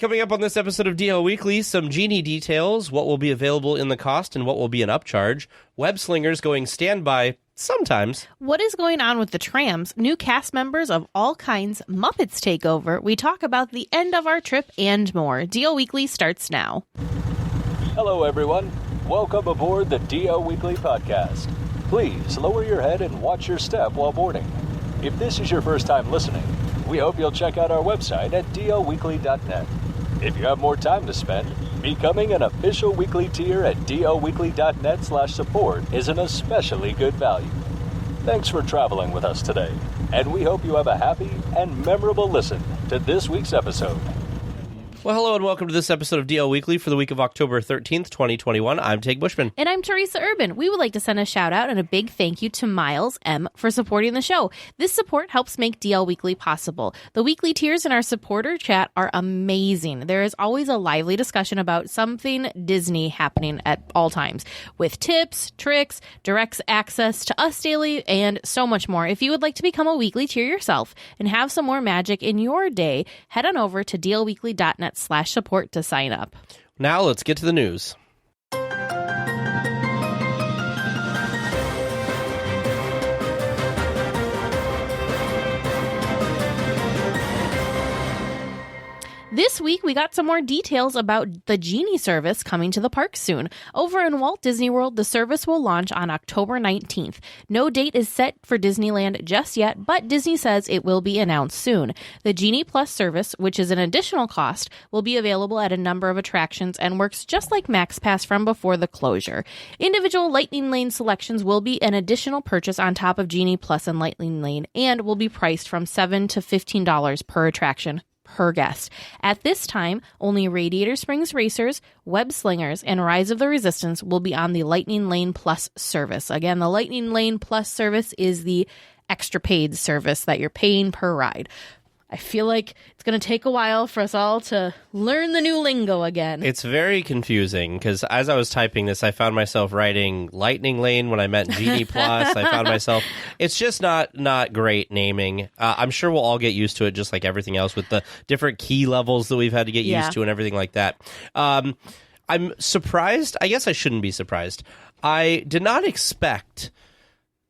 Coming up on this episode of DL Weekly, some Genie details, what will be available in the cost and what will be an upcharge, web slingers going standby sometimes. What is going on with the trams? New cast members of all kinds, Muppets take over. We talk about the end of our trip and more. DL Weekly starts now. Hello, everyone. Welcome aboard the DL Weekly podcast. Please lower your head and watch your step while boarding. If this is your first time listening, we hope you'll check out our website at DLWeekly.net. If you have more time to spend, becoming an official weekly tier at DLWeekly.net/support is an especially good value. Thanks for traveling with us today, and we hope you have a happy and memorable listen to this week's episode. Well, hello and welcome to this episode of DL Weekly for the week of October 13th, 2021. I'm Tig Bushman. And I'm Teresa Urban. We would like to send a shout out and a big thank you to Miles M. for supporting the show. This support helps make DL Weekly possible. The weekly tiers in our supporter chat are amazing. There is always a lively discussion about something Disney happening at all times, with tips, tricks, direct access to us daily, and so much more. If you would like to become a weekly tier yourself and have some more magic in your day, head on over to DLWeekly.net/support to sign up. Now let's get to the news. This week, we got some more details about the Genie service coming to the park soon. Over in Walt Disney World, the service will launch on October 19th. No date is set for Disneyland just yet, but Disney says it will be announced soon. The Genie Plus service, which is an additional cost, will be available at a number of attractions and works just like MaxPass from before the closure. Individual Lightning Lane selections will be an additional purchase on top of Genie Plus and Lightning Lane and will be priced from $7 to $15 per attraction per guest. At this time, only Radiator Springs Racers, Web Slingers, and Rise of the Resistance will be on the Lightning Lane Plus service. Again, the Lightning Lane Plus service is the extra paid service that you're paying per ride. I feel like it's going to take a while for us all to learn the new lingo again. It's very confusing because as I was typing this, I found myself writing Lightning Lane when I meant Genie Plus. I found myself, it's just not great naming. I'm sure we'll all get used to it just like everything else with the different key levels that we've had to get used to and everything like that. I'm surprised. I guess I shouldn't be surprised. I did not expect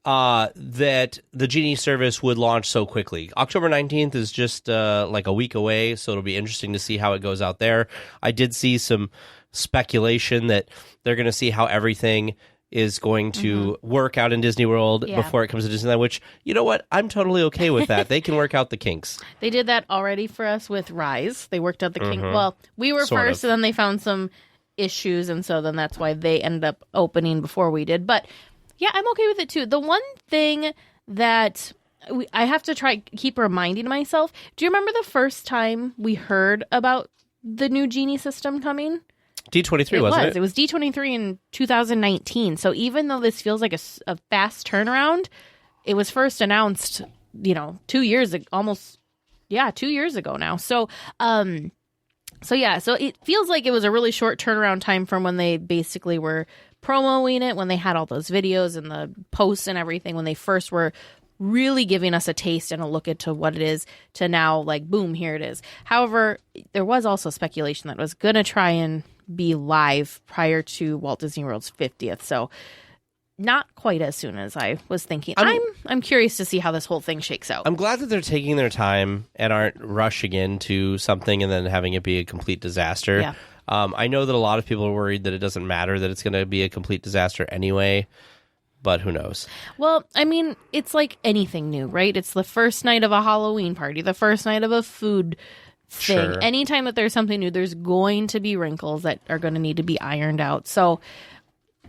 that the Genie service would launch so quickly. October 19th is just like a week away, so it'll be interesting to see how it goes out there. I did see some speculation that they're going to see how everything is going to work out in Disney World before it comes to Disneyland, which, you know what, I'm totally okay with that. They can work out the kinks. They did that already for us with Rise. They worked out the kinks. Well, we were first, and then they found some issues, and so then that's why they ended up opening before we did. But yeah, I'm okay with it too. The one thing that I have to keep reminding myself, do you remember the first time we heard about the new Genie system coming? D23, wasn't it? It was D23 in 2019. So even though this feels like a fast turnaround, it was first announced, 2 years ago, almost, 2 years ago now. So it feels like it was a really short turnaround time from when they basically were promoting it, when they had all those videos and the posts and everything, when they first were really giving us a taste and a look into what it is, to now, like, boom, here it is. However, there was also speculation that it was going to try and be live prior to Walt Disney World's 50th. So not quite as soon as I was thinking. I'm curious to see how this whole thing shakes out. I'm glad that they're taking their time and aren't rushing into something and then having it be a complete disaster. Yeah. I know that a lot of people are worried that it doesn't matter, that it's going to be a complete disaster anyway, but who knows? Well, I mean, it's like anything new, right? It's the first night of a Halloween party, the first night of a food thing. Sure. Anytime that there's something new, there's going to be wrinkles that are going to need to be ironed out. So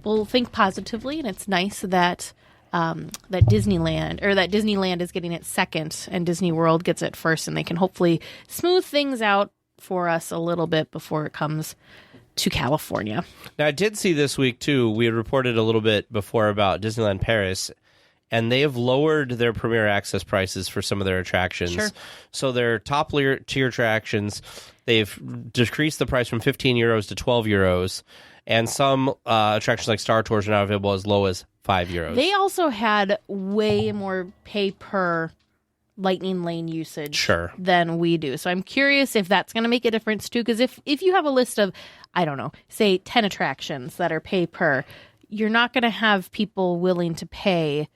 we'll think positively, and it's nice that that Disneyland is getting it second and Disney World gets it first, and they can hopefully smooth things out for us a little bit before it comes to California. Now, I did see this week, too, we had reported a little bit before about Disneyland Paris, and they have lowered their Premier Access prices for some of their attractions. Sure. So their top tier attractions, they've decreased the price from 15 euros to 12 euros, and some attractions like Star Tours are now available as low as 5 euros. They also had way more pay per Lightning Lane usage Sure. than we do. So I'm curious if that's going to make a difference too, because if you have a list of, I don't know, say 10 attractions that are pay per, you're not going to have people willing to pay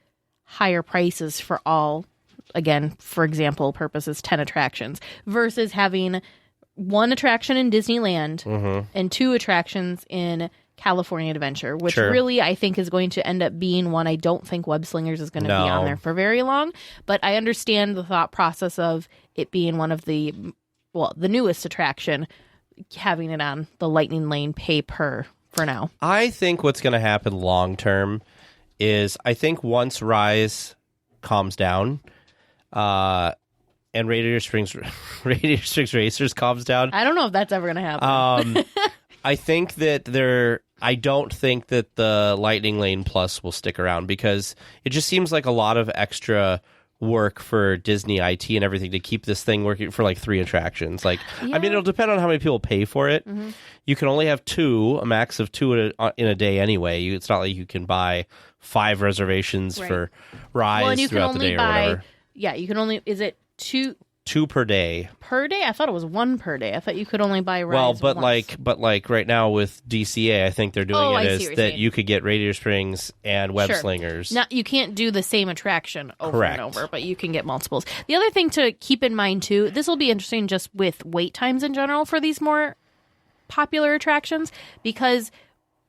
higher prices for all, again, for example purposes, 10 attractions versus having one attraction in Disneyland and 2 attractions in California Adventure, which really I think is going to end up being one. I don't think Web Slingers is going to be on there for very long, but I understand the thought process of it being one of the newest attraction, having it on the Lightning Lane pay per for now. I think what's going to happen long term is I think once Rise calms down, and Radiator Springs Racers calms down. I don't know if that's ever going to happen. I think that I don't think that the Lightning Lane Plus will stick around because it just seems like a lot of extra work for Disney IT and everything to keep this thing working for like 3 attractions. Like, I mean, it'll depend on how many people pay for it. You can only have 2, a max of 2 in a day anyway. It's not like you can buy 5 reservations for Rise throughout the day or whatever. Yeah, you can only, is it 2 per day? Per day? I thought it was 1 per day. I thought you could only buy Rise but once. like right now with DCA, I think they're doing it as that you could get Radiator Springs and Web Slingers. Now, you can't do the same attraction over and over, but you can get multiples. The other thing to keep in mind too, this will be interesting just with wait times in general for these more popular attractions, because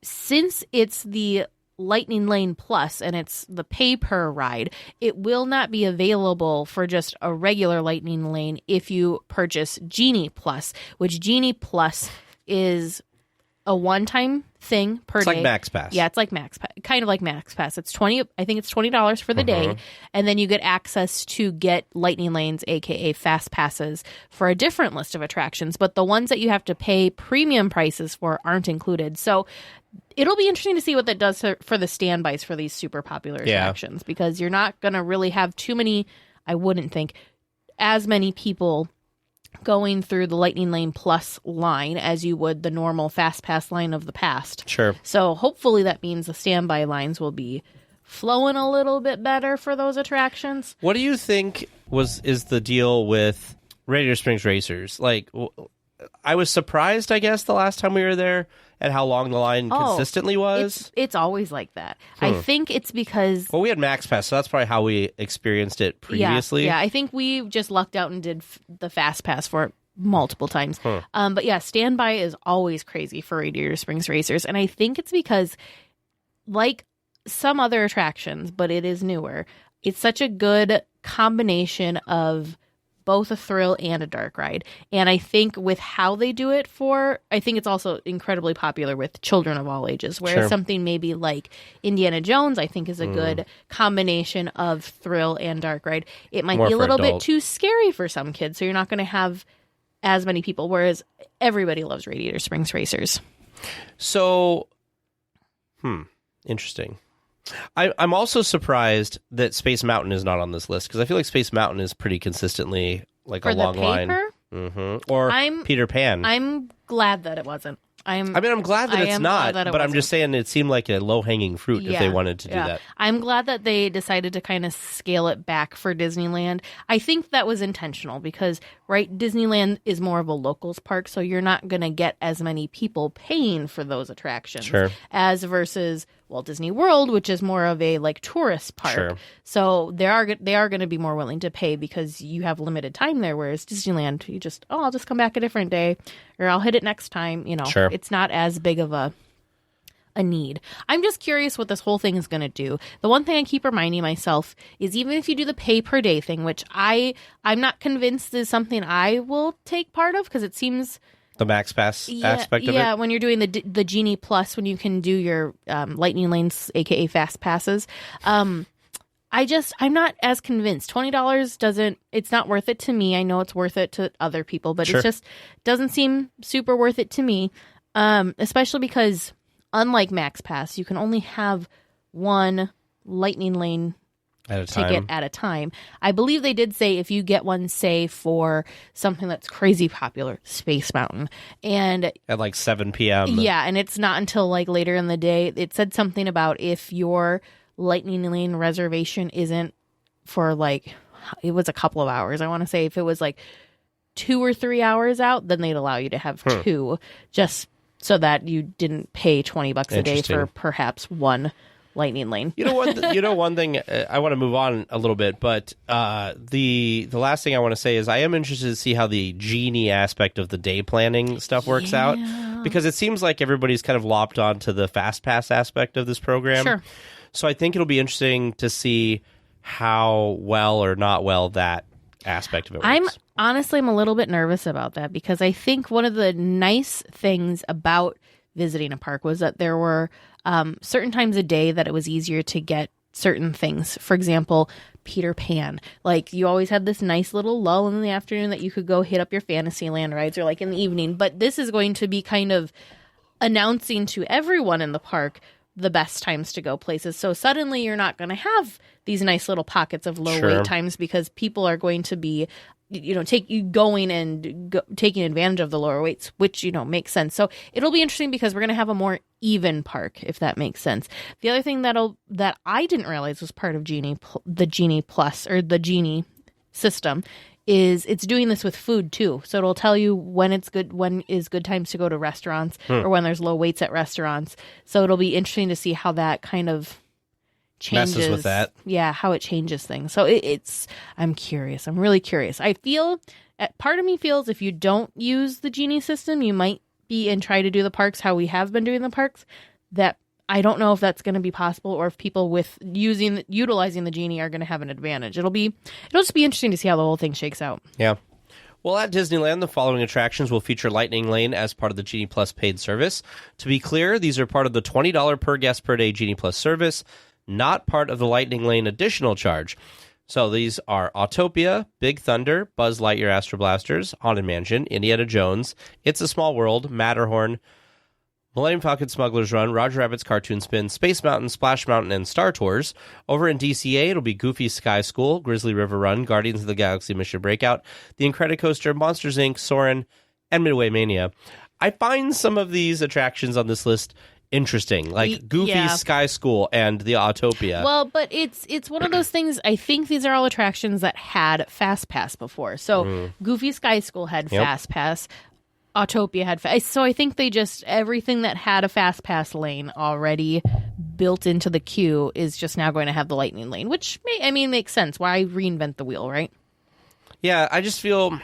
since it's the Lightning Lane Plus and it's the pay per ride, it will not be available for just a regular Lightning Lane if you purchase Genie Plus, which Genie Plus is a one-time thing per day. It's like Max Pass. Yeah, it's like Max Pass, kind of like Max Pass. It's $20 for the day, and then you get access to get Lightning Lanes, aka Fast Passes, for a different list of attractions. But the ones that you have to pay premium prices for aren't included. So it'll be interesting to see what that does for the standbys for these super popular attractions, because you're not going to really have too many, I wouldn't think, as many people going through the Lightning Lane Plus line as you would the normal Fast Pass line of the past. Sure. So hopefully that means the standby lines will be flowing a little bit better for those attractions. What do you think is the deal with Radiator Springs Racers? Like, I was surprised, I guess, the last time we were there at how long the line consistently was. It's always like that. I think it's because... Well, we had Max Pass, so that's probably how we experienced it previously. Yeah, I think we just lucked out and did the Fast Pass for it multiple times. But yeah, standby is always crazy for Radiator Springs Racers. And I think it's because, like some other attractions, but it is newer, it's such a good combination of both a thrill and a dark ride. And I think with how they do it I think it's also incredibly popular with children of all ages, whereas something maybe like Indiana Jones, I think, is a good combination of thrill and dark ride. It might be a little bit too scary for some kids, so you're not going to have as many people, whereas everybody loves Radiator Springs Racers. So, interesting. I'm also surprised that Space Mountain is not on this list, because I feel like Space Mountain is pretty consistently like a long line. Or Peter Pan. I'm glad that it wasn't. I'm glad that it's not, but I'm just saying it seemed like a low-hanging fruit if they wanted to do that. I'm glad that they decided to kind of scale it back for Disneyland. I think that was intentional because, Disneyland is more of a locals park, so you're not going to get as many people paying for those attractions as versus Walt Disney World, which is more of a tourist park. So they are going to be more willing to pay because you have limited time there, whereas Disneyland, you just, I'll just come back a different day, or I'll hit it next time. It's not as big of a need. I'm just curious what this whole thing is going to do. The one thing I keep reminding myself is, even if you do the pay per day thing, which I'm not convinced is something I will take part of, because it seems... The Max Pass aspect of it? Yeah, when you're doing the Genie Plus, when you can do your Lightning Lanes, aka Fast Passes. I'm not as convinced. $20 it's not worth it to me. I know it's worth it to other people, but it just doesn't seem super worth it to me. Especially because, unlike Max Pass, you can only have one Lightning Lane ticket at a time. I believe they did say if you get one, say, for something that's crazy popular, Space Mountain, and at 7 p.m. Yeah, and it's not until later in the day. It said something about if your Lightning Lane reservation isn't for it was a couple of hours. I want to say if it was like 2 or 3 hours out, then they'd allow you to have 2, just so that you didn't pay $20 a day for perhaps one lightning lane. One thing, I want to move on a little bit, but the last thing I want to say is I am interested to see how the genie aspect of the day planning stuff works out, because it seems like everybody's kind of lopped onto the fast pass aspect of this program. Sure. So I think it'll be interesting to see how well or not well that aspect of it works. I'm a little bit nervous about that, because I think one of the nice things about visiting a park was that there were certain times a day that it was easier to get certain things. For example, Peter Pan. Like, you always had this nice little lull in the afternoon that you could go hit up your Fantasyland rides, or like in the evening. But this is going to be kind of announcing to everyone in the park the best times to go places. So suddenly you're not going to have these nice little pockets of low wait times, because people are going to be taking advantage of the lower weights, which, makes sense. So it'll be interesting, because we're going to have a more even park, if that makes sense. The other thing that I didn't realize was part of the Genie Plus, or the Genie system, is it's doing this with food too. So it'll tell you when is good times to go to restaurants, or when there's low waits at restaurants. So it'll be interesting to see how that kind of changes, messes with that. Yeah, how it changes things. So I'm curious. I'm really curious. I feel, part of me feels if you don't use the Genie system, you might be and try to do the parks how we have been doing the parks. That I don't know if that's going to be possible, or if people with utilizing the Genie are going to have an advantage. It'll just be interesting to see how the whole thing shakes out. Yeah. Well, at Disneyland, the following attractions will feature Lightning Lane as part of the Genie Plus paid service. To be clear, these are part of the $20 per guest per day Genie Plus service, not part of the Lightning Lane additional charge. So these are Autopia, Big Thunder, Buzz Lightyear Astro Blasters, Haunted Mansion, Indiana Jones, It's a Small World, Matterhorn, Millennium Falcon Smuggler's Run, Roger Rabbit's Cartoon Spin, Space Mountain, Splash Mountain, and Star Tours. Over in DCA, it'll be Goofy's Sky School, Grizzly River Run, Guardians of the Galaxy Mission Breakout, the Incredi Coaster, Monsters, Inc., Soarin', and Midway Mania. I find some of these attractions on this list interesting, like Goofy's Sky School and the Autopia. Well, but it's one of those things. I think these are all attractions that had Fast Pass before. So Goofy Sky School had Fast Pass. Autopia had so I think they just, everything that had a Fast Pass lane already built into the queue is just now going to have the Lightning Lane, which makes sense. Why reinvent the wheel, right? Yeah, I just feel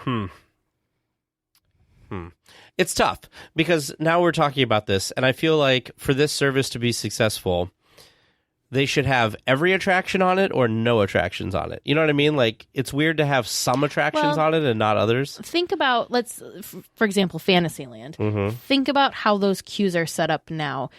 it's tough, because now we're talking about this, and I feel like for this service to be successful, they should have every attraction on it or no attractions on it. You know what I mean? Like, it's weird to have some attractions on it and not others. Think about, for example, Fantasyland. Think about how those queues are set up now.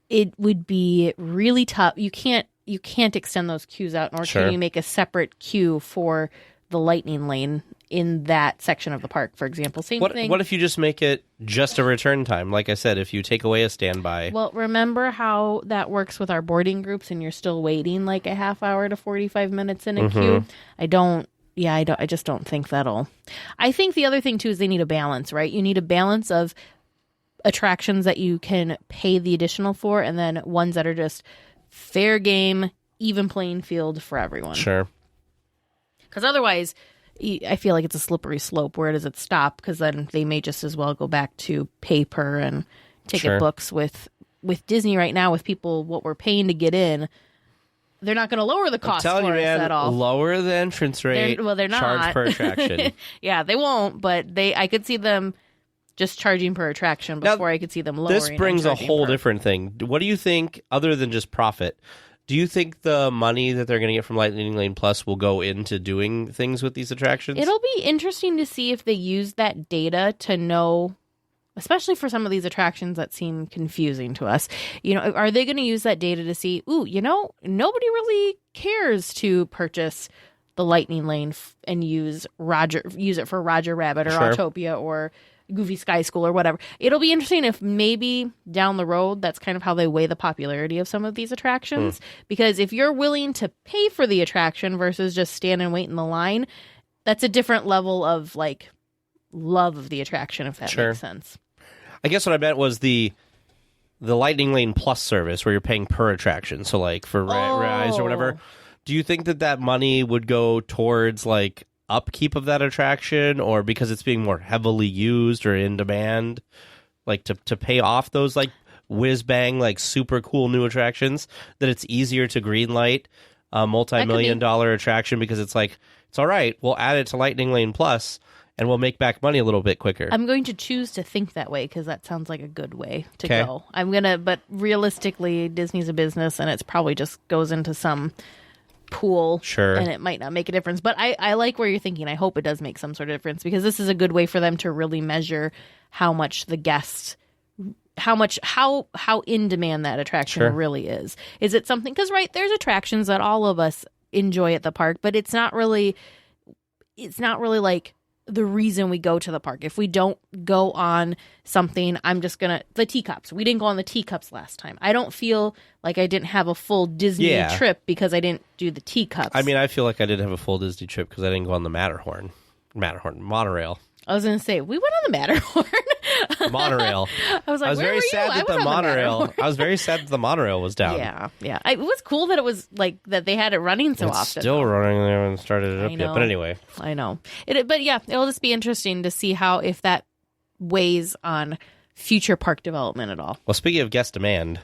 It would be really tough. You can't extend those queues out, nor can you make a separate queue for the Lightning Lane in that section of the park, for example. Same thing. What if you just make it just a return time? Like I said, if you take away a standby. Well, remember how that works with our boarding groups, and you're still waiting like a half hour to 45 minutes in a queue? I just don't think that'll. I think the other thing too is they need a balance, right? You need a balance of attractions that you can pay the additional for, and then ones that are just fair game, even playing field for everyone. Sure. Because otherwise, I feel like it's a slippery slope. Where does it stop? Because then they may just as well go back to paper and ticket books with Disney right now, with people, what we're paying to get in. They're not going to lower the cost for us at all. Lower the entrance rate. They're not. Charge per attraction. Yeah, they won't, but I could see them just charging per attraction before I could see them lowering. This brings a whole different thing. What do you think, other than just profit? Do you think the money that they're going to get from Lightning Lane Plus will go into doing things with these attractions? It'll be interesting to see if they use that data to know, especially for some of these attractions that seem confusing to us. Are they going to use that data to see, nobody really cares to purchase the Lightning Lane and use it for Roger Rabbit or Autopia or Goofy Sky School or whatever. It'll be interesting if maybe down the road that's kind of how they weigh the popularity of some of these attractions. Because if you're willing to pay for the attraction versus just stand and wait in the line, that's a different level of love of the attraction, if that makes sense. I guess what I meant was the Lightning Lane Plus service, where you're paying per attraction. So for rides or whatever. Do you think that money would go towards like upkeep of that attraction, or because it's being more heavily used or in demand, like to pay off those like whiz bang like super cool new attractions, that it's easier to greenlight a multi-million-dollar attraction because it's like, it's all right, we'll add it to Lightning Lane Plus and we'll make back money a little bit quicker. I'm going to choose to think that way because that sounds like a good way to go. But realistically, Disney's a business and it's probably just goes into some pool. Sure. And it might not make a difference. But I like where you're thinking. I hope it does make some sort of difference because this is a good way for them to really measure how much the guests, how in demand that attraction really is. Is it something, because there's attractions that all of us enjoy at the park, but it's not really like the reason we go to the park. If we don't go on something, the teacups. We didn't go on the teacups last time. I don't feel like I didn't have a full Disney trip because I didn't do the teacups. I mean, I feel like I did have a full Disney trip because I didn't go on the monorail. I was going to say, we went on the Matterhorn. Monorail. I was like, I was very sad that the monorail. I was very sad that the monorail was down. Yeah. It was cool that it was like that they had it running so often. It's still running. They haven't started it up yet. But anyway, I know But yeah, it'll just be interesting to see if that weighs on future park development at all. Well, speaking of guest demand.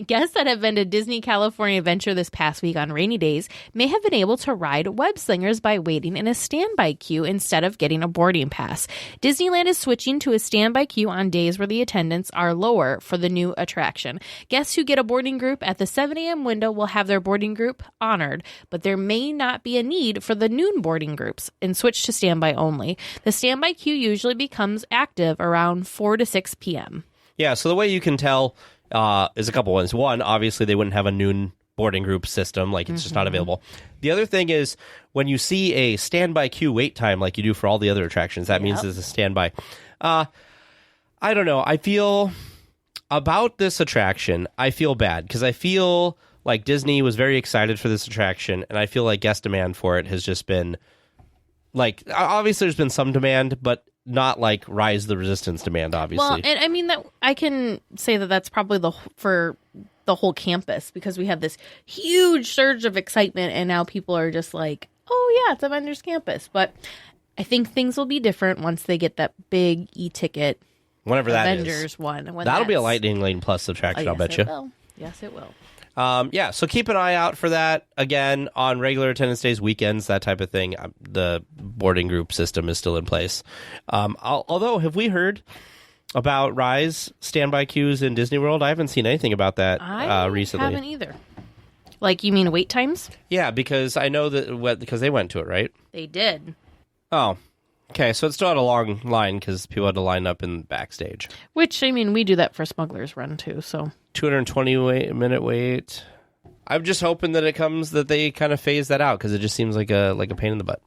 Guests that have been to Disney California Adventure this past week on rainy days may have been able to ride web slingers by waiting in a standby queue instead of getting a boarding pass. Disneyland is switching to a standby queue on days where the attendants are lower for the new attraction. Guests who get a boarding group at the 7 a.m. window will have their boarding group honored, but there may not be a need for the noon boarding groups and switch to standby only. The standby queue usually becomes active around 4 to 6 p.m. Yeah, so the way you can tell is a couple ones. One, obviously they wouldn't have a noon boarding group system, like it's just not available. The other thing is when you see a standby queue wait time like you do for all the other attractions, that means it's a standby. I don't know. I feel about this attraction, I feel bad because I feel like Disney was very excited for this attraction, and I feel like guest demand for it has just been like, obviously there's been some demand, but not like Rise of the Resistance demand, obviously. Well, and I mean that I can say that's probably for the whole campus because we have this huge surge of excitement, and now people are just like, "Oh yeah, it's Avengers Campus." But I think things will be different once they get that big e-ticket. Whenever that Avengers one, that'll be a Lightning Lane Plus attraction. I'll bet you. Yes, it will. So keep an eye out for that. Again, on regular attendance days, weekends, that type of thing. The boarding group system is still in place. Although, have we heard about Rise standby queues in Disney World? I haven't seen anything about that recently. I haven't either. Like, you mean wait times? Yeah, because I know because they went to it, right? They did. Oh, okay. So it still had a long line because people had to line up in backstage. Which, I mean, we do that for Smuggler's Run, too, so... 220-minute wait. I'm just hoping that they kind of phase that out because it just seems like a pain in the butt.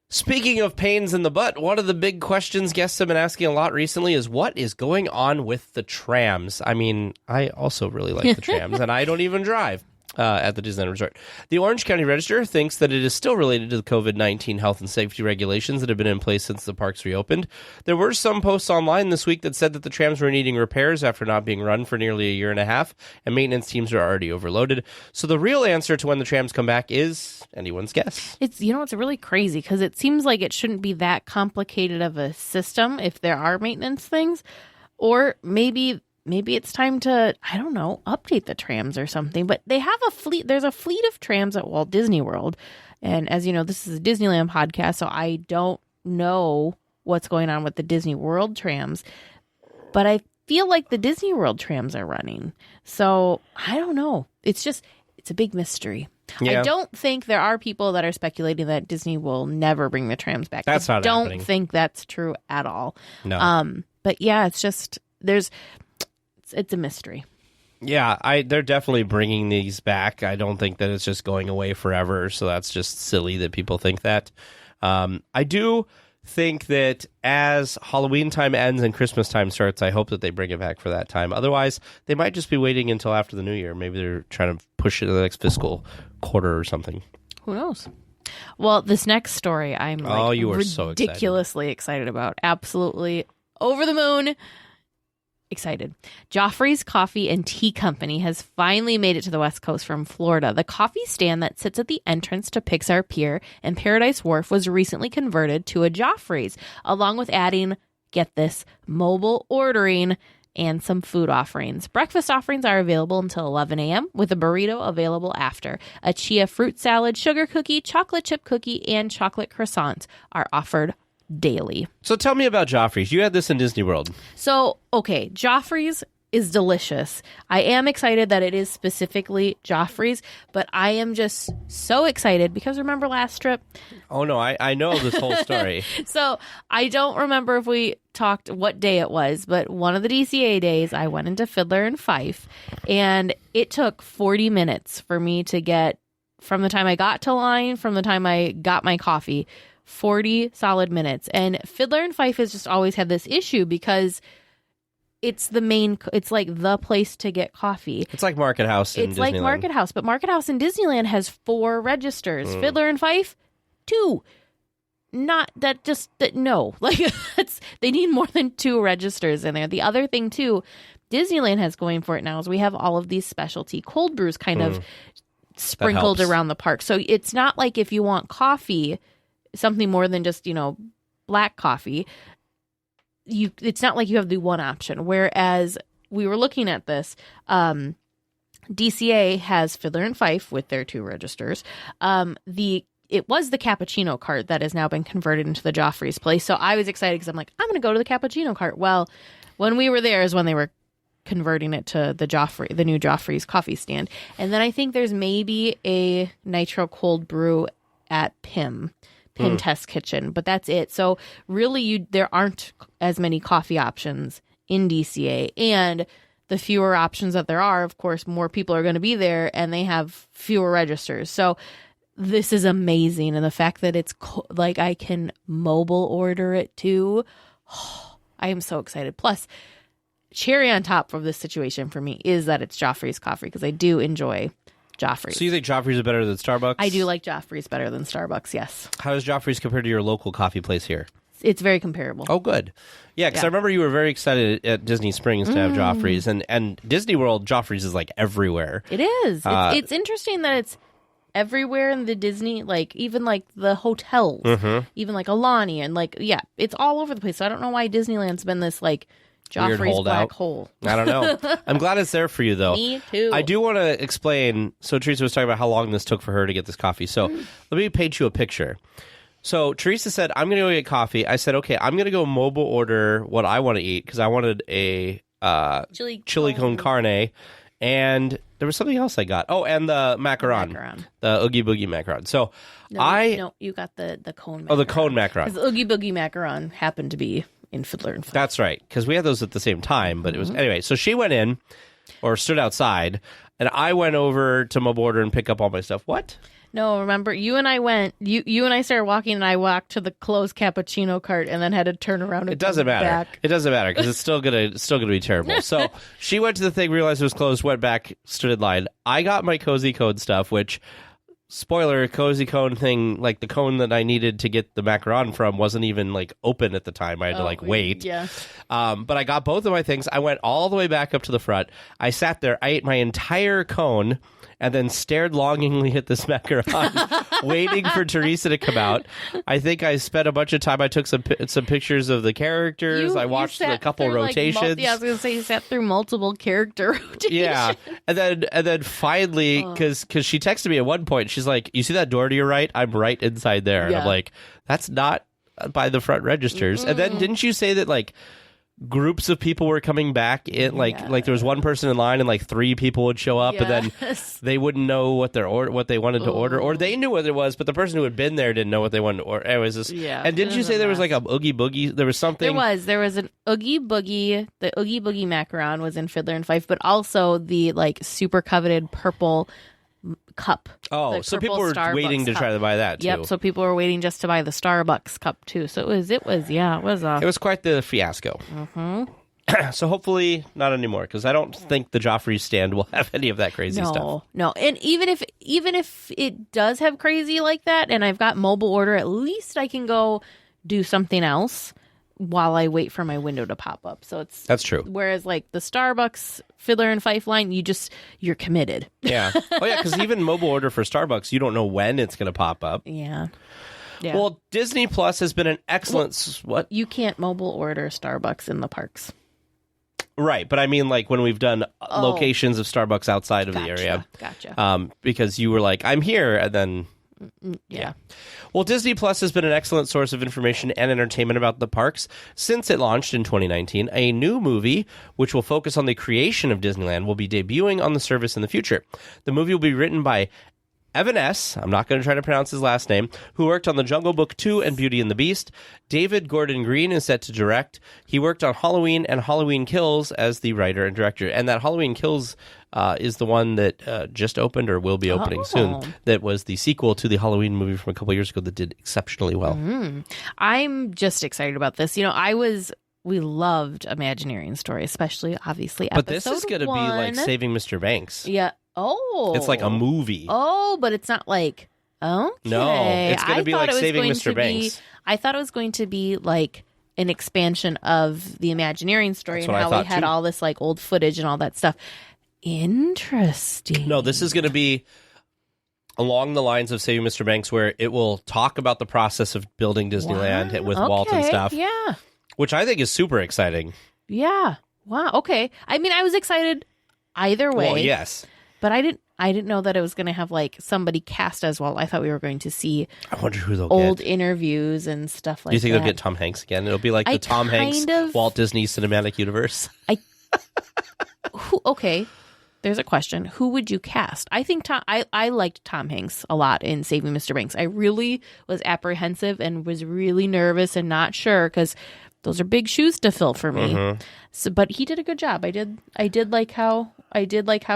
Speaking of pains in the butt, one of the big questions guests have been asking a lot recently is what is going on with the trams? I mean, I also really like the trams, and I don't even drive at the Disneyland Resort. The Orange County Register thinks that it is still related to the COVID-19 health and safety regulations that have been in place since the parks reopened. There were some posts online this week that said that the trams were needing repairs after not being run for nearly a year and a half, and maintenance teams are already overloaded. So the real answer to when the trams come back is anyone's guess. It's really crazy because it seems like it shouldn't be that complicated of a system if there are maintenance things, or maybe it's time to, I don't know, update the trams or something. But they have a fleet. There's a fleet of trams at Walt Disney World. And as you know, this is a Disneyland podcast, so I don't know what's going on with the Disney World trams. But I feel like the Disney World trams are running. So I don't know. It's a big mystery. Yeah. I don't think there are people that are speculating that Disney will never bring the trams back. That's not happening. I don't think that's true at all. No. But yeah, it's just, it's a mystery. Yeah, they're definitely bringing these back. I don't think that it's just going away forever, so that's just silly that people think that. I do think that as Halloween time ends and Christmas time starts, I hope that they bring it back for that time. Otherwise, they might just be waiting until after the new year. Maybe they're trying to push it to the next fiscal quarter or something. Who knows? Well, this next story I'm you are so ridiculously excited about. Absolutely over the moon. excited. Joffrey's Coffee and Tea Company has finally made it to the West Coast from Florida. The coffee stand that sits at the entrance to Pixar Pier and Paradise Wharf was recently converted to a Joffrey's, along with adding, get this, mobile ordering and some food offerings. Breakfast offerings are available until 11 a.m. with a burrito available after. A chia fruit salad, sugar cookie, chocolate chip cookie, and chocolate croissants are offered daily. So tell me about Joffrey's. You had this in Disney World. So, okay, Joffrey's is delicious. I am excited that it is specifically Joffrey's, but I am just so excited because remember last trip? Oh, no, I know this whole story. So I don't remember if we talked what day it was, but one of the DCA days I went into Fiddler and Fife, and it took 40 minutes for me to get from the time I got to line, from the time I got my coffee, 40 solid minutes. And Fiddler and Fife has just always had this issue because it's like the place to get coffee. It's like Market House in Disneyland. It's like Market House, but Market House in Disneyland has 4 registers. Fiddler and Fife, 2. Not that just that no. Like they need more than 2 registers in there. The other thing too, Disneyland has going for it now is we have all of these specialty cold brews kind of sprinkled around the park. So it's not like if you want coffee, something more than just, black coffee, it's not like you have the one option. Whereas we were looking at this, DCA has Fiddler and Fife with their 2 registers. It was the cappuccino cart that has now been converted into the Joffrey's place. So I was excited because I'm like, I'm going to go to the cappuccino cart. Well, when we were there is when they were converting it to the new Joffrey's coffee stand. And then I think there's maybe a nitro cold brew at Pim Test Kitchen, but that's it. So really there aren't as many coffee options in DCA, and the fewer options that there are, of course, more people are going to be there and they have fewer registers. So this is amazing. And the fact that it's like I can mobile order it too. I am so excited. Plus, cherry on top of this situation for me is that it's Joffrey's coffee because I do enjoy Joffrey's. So you think Joffrey's is better than Starbucks? I do like Joffrey's better than Starbucks, yes. How does Joffrey's compare to your local coffee place here? It's very comparable. Oh, good. Yeah, because I remember you were very excited at Disney Springs to have Joffrey's, and Disney World, Joffrey's is like everywhere. It is. It's interesting that it's everywhere in the Disney, like even like the hotels, even like Alani, and like, it's all over the place. So I don't know why Disneyland's been this like Joffrey's black hole. I don't know. I'm glad it's there for you, though. Me too. I do want to explain. So Teresa was talking about how long this took for her to get this coffee. So let me paint you a picture. So Teresa said, I'm going to go get coffee. I said, okay, I'm going to go mobile order what I want to eat because I wanted a chili con carne. And there was something else I got. Oh, and the macaron. The Oogie Boogie macaron. So No, you got the cone macaron. Oh, the cone macaron. Because the Oogie Boogie macaron happened to be in Fiddler and Fife. That's right, because we had those at the same time, but it was... Anyway, so she went in, or stood outside, and I went over to mobile order and pick up all my stuff. What? No, remember, you and I went, you and I started walking, and I walked to the closed cappuccino cart and then had to turn around and It doesn't matter. Back. It doesn't matter, because it's still gonna be terrible. So she went to the thing, realized it was closed, went back, stood in line. I got my Cozy Cone stuff, which... Spoiler, Cozy Cone thing, like the cone that I needed to get the macaron from wasn't even like open at the time. I had to wait. Yeah. But I got both of my things. I went all the way back up to the front. I sat there. I ate my entire cone and then stared longingly at this macaron, waiting for Teresa to come out. I think I spent a bunch of time. I took some pictures of the characters. I watched a couple rotations. I was going to say you sat through multiple character rotations. Yeah, and then finally, because she texted me at one point, she's like, "You see that door to your right? I'm right inside there." And I'm like, "That's not by the front registers." And then didn't you say that like groups of people were coming back in, like there was one person in line and like 3 people would show up, and then they wouldn't know what they wanted to order, or they knew what it was, but the person who had been there didn't know what they wanted to order. It was just, and didn't you say there was like a Oogie Boogie? There was something. There was an Oogie Boogie. The Oogie Boogie macaron was in Fiddler and Fife, but also the like super coveted purple cup. Oh, so people were Starbucks waiting to try to buy that too. Yep, so people were waiting just to buy the Starbucks cup too. So it was quite the fiasco. So hopefully not anymore, because I don't think the Joffrey's stand will have any of that crazy stuff. No, and even if it does have crazy like that, and I've got mobile order, at least I can go do something else while I wait for my window to pop up. So That's true. Whereas like the Starbucks Fiddler and Fife line, you're committed. Yeah. Oh, yeah, because even mobile order for Starbucks, you don't know when it's going to pop up. Yeah. Yeah. Well, Disney Plus has been an excellent... what? You can't mobile order Starbucks in the parks. Right, but I mean, like, when we've done locations of Starbucks outside of the area. Gotcha. Because you were like, I'm here, and then... Yeah. Well, Disney Plus has been an excellent source of information and entertainment about the parks since it launched in 2019. A new movie, which will focus on the creation of Disneyland, will be debuting on the service in the future. The movie will be written by Evan S., I'm not going to try to pronounce his last name, who worked on The Jungle Book 2 and Beauty and the Beast. David Gordon Green is set to direct. He worked on Halloween and Halloween Kills as the writer and director. And that Halloween Kills is the one that just opened or will be opening soon. That was the sequel to the Halloween movie from a couple years ago that did exceptionally well. I'm just excited about this. We loved Imagineering Story, especially, obviously, episode 1. But this is going to be like Saving Mr. Banks. Yeah. Oh. It's like a movie. Oh, but it's not like, okay. No, it's going to be like Saving Mr. Banks. I thought it was going to be like an expansion of the Imagineering Story and how we had all this like old footage and all that stuff. Interesting. No, this is going to be along the lines of Saving Mr. Banks, where it will talk about the process of building Disneyland with Walt and stuff. Yeah. Which I think is super exciting. Yeah. Wow. Okay. I mean, I was excited either way. Well, yes. But I didn't know that it was going to have like somebody cast as well. I thought we were going to see I wonder who they'll old get. Interviews and stuff like that. Do you think they'll get Tom Hanks again? It'll be like the Tom Hanks Walt Disney Cinematic Universe. Okay. There's a question. Who would you cast? I think I liked Tom Hanks a lot in Saving Mr. Banks. I really was apprehensive and was really nervous and not sure because those are big shoes to fill for me. Mm-hmm. So, but he did a good job. I did like how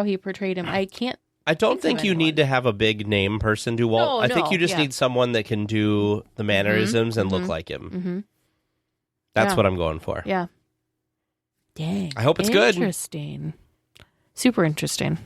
he portrayed him. I don't think you need to have a big name person do Walt. I think you just need someone that can do the mannerisms and look like him. Mm-hmm. That's what I'm going for. Yeah. Dang. I hope it's good. Interesting. Super interesting.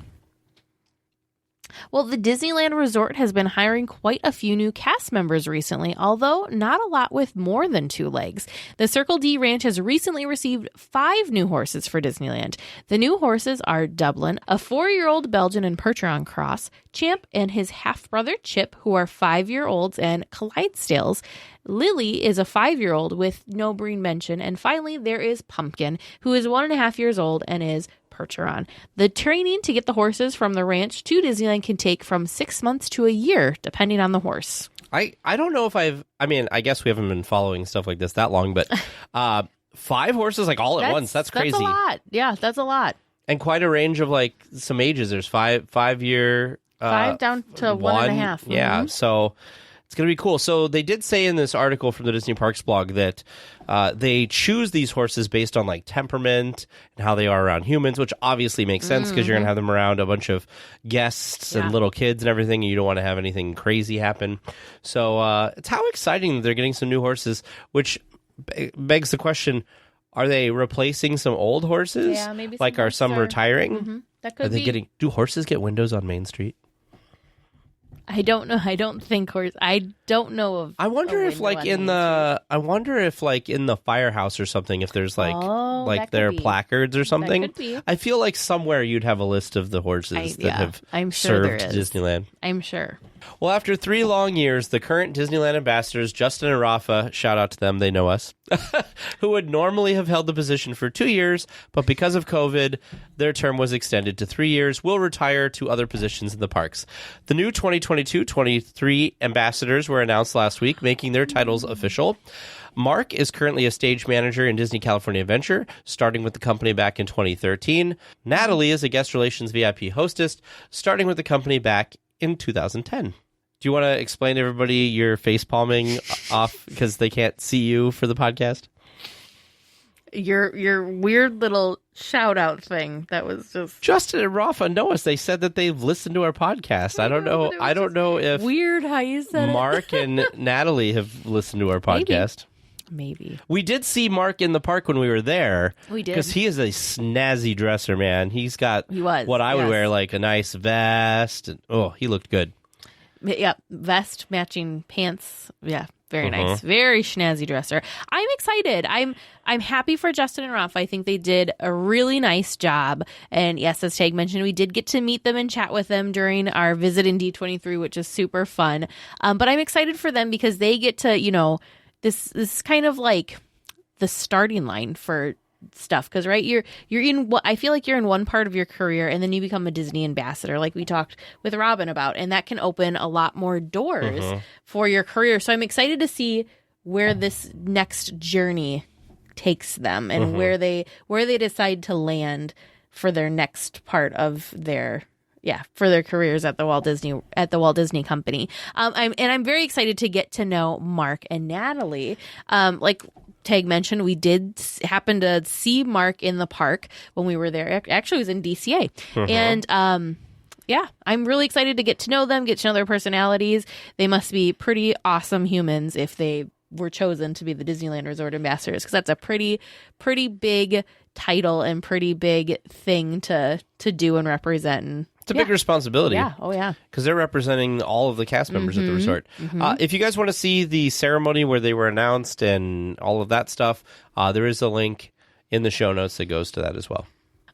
Well, the Disneyland Resort has been hiring quite a few new cast members recently, although not a lot with more than 2 legs. The Circle D Ranch has recently received 5 new horses for Disneyland. The new horses are Dublin, a 4-year-old Belgian and Percheron cross, Champ and his half-brother Chip, who are 5-year-olds, and Clydesdales. Lily is a 5-year-old with no breed mention. And finally, there is Pumpkin, who is 1.5 years old and is Percheron. The training to get the horses from the ranch to Disneyland can take from 6 months to a year, depending on the horse. I don't know if I guess we haven't been following stuff like this that long, but 5 horses like all at once. That's crazy. That's a lot. Yeah, that's a lot. And quite a range of like some ages. There's 5-year. 5 down to 1.5. Yeah, so it's going to be cool. So they did say in this article from the Disney Parks blog that they choose these horses based on like temperament and how they are around humans, which obviously makes sense because you're going to have them around a bunch of guests and little kids and everything, and you don't want to have anything crazy happen. So it's how exciting that they're getting some new horses, which begs the question, are they replacing some old horses? Yeah, maybe. Like, are some retiring? Mm-hmm. That could be. Do horses get windows on Main Street? I don't know. I don't think horse. I don't know of. I wonder if like in the. I wonder if like in the firehouse or something, if there's like their placards or something. That could be. I feel like somewhere you'd have a list of the horses that have served Disneyland. I'm sure. Well, after 3 long years, the current Disneyland ambassadors, Justin and Rafa, shout out to them, they know us, who would normally have held the position for 2 years, but because of COVID, their term was extended to 3 years, will retire to other positions in the parks. The new 2022-23 ambassadors were announced last week, making their titles official. Mark is currently a stage manager in Disney California Adventure, starting with the company back in 2013. Natalie is a guest relations VIP hostess, starting with the company back in 2010. Do you want to explain to everybody your face palming off because they can't see you for the podcast? Your weird little shout out thing that was just Justin and Rafa know us. They said that they've listened to our podcast. I don't know. I don't know if weird how you said Mark and Natalie have listened to our podcast. Maybe. We did see Mark in the park when we were there. We did. Because he is a snazzy dresser, man. He's got what I would wear, like a nice vest. And, he looked good. Yeah, vest, matching pants. Yeah, Very nice. Very snazzy dresser. I'm excited. I'm happy for Justin and Ruff. I think they did a really nice job. And yes, as Tag mentioned, we did get to meet them and chat with them during our visit in D23, which is super fun. But I'm excited for them because they get to, this is kind of like the starting line for stuff, because right, you're in what I feel like you're in one part of your career and then you become a Disney ambassador, like we talked with Robin about, and that can open a lot more doors for your career. So I'm excited to see where this next journey takes them and where they decide to land for their next part of their for their careers at the Walt Disney Company. I'm very excited to get to know Mark and Natalie. Like Tag mentioned, we did happen to see Mark in the park when we were there. Actually, it was in DCA. And I'm really excited to get to know them, get to know their personalities. They must be pretty awesome humans if they were chosen to be the Disneyland Resort ambassadors, because that's a pretty big title and pretty big thing to do and represent. And it's a big responsibility. Yeah. Oh, yeah. Because they're representing all of the cast members at the resort. If you guys want to see the ceremony where they were announced and all of that stuff, there is a link in the show notes that goes to that as well.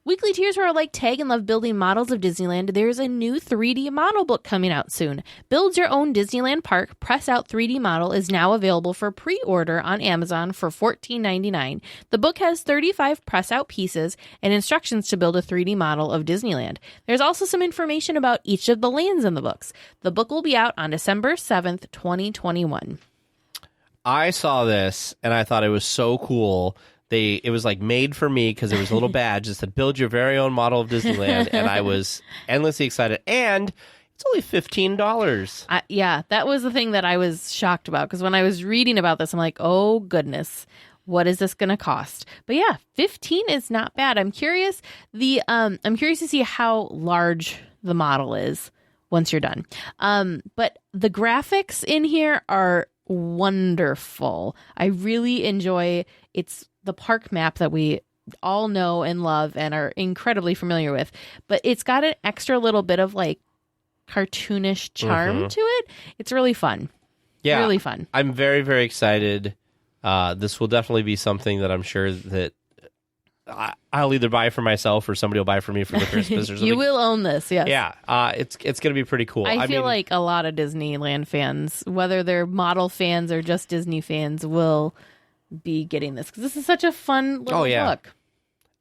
Weekly Tiers who are like Tag and love building models of Disneyland, there's a new 3D model book coming out soon. Build Your Own Disneyland Park Press Out 3D Model is now available for pre-order on Amazon for $14.99. The book has 35 press-out pieces and instructions to build a 3D model of Disneyland. There's also some information about each of the lands in the books. The book will be out on December 7th, 2021. I saw this, and I thought it was so cool. It was like made for me because there was a little badge that said "Build your very own model of Disneyland," and I was endlessly excited. And it's only $15. Yeah, that was the thing that I was shocked about, because when I was reading about this, I'm like, oh goodness, what is this going to cost? But yeah, $15 is not bad. I'm curious. I'm curious to see how large the model is once you're done. But the graphics in here are wonderful. I really enjoy the park map that we all know and love and are incredibly familiar with, but it's got an extra little bit of like cartoonish charm to it. It's really fun. Yeah, really fun. I'm very, very excited. This will definitely be something that I'm sure that I'll either buy for myself or somebody will buy for me for the Christmas or something. You will own this, yes. Yeah, it's going to be pretty cool. I feel like a lot of Disneyland fans, whether they're model fans or just Disney fans, will be getting this, because this is such a fun little book.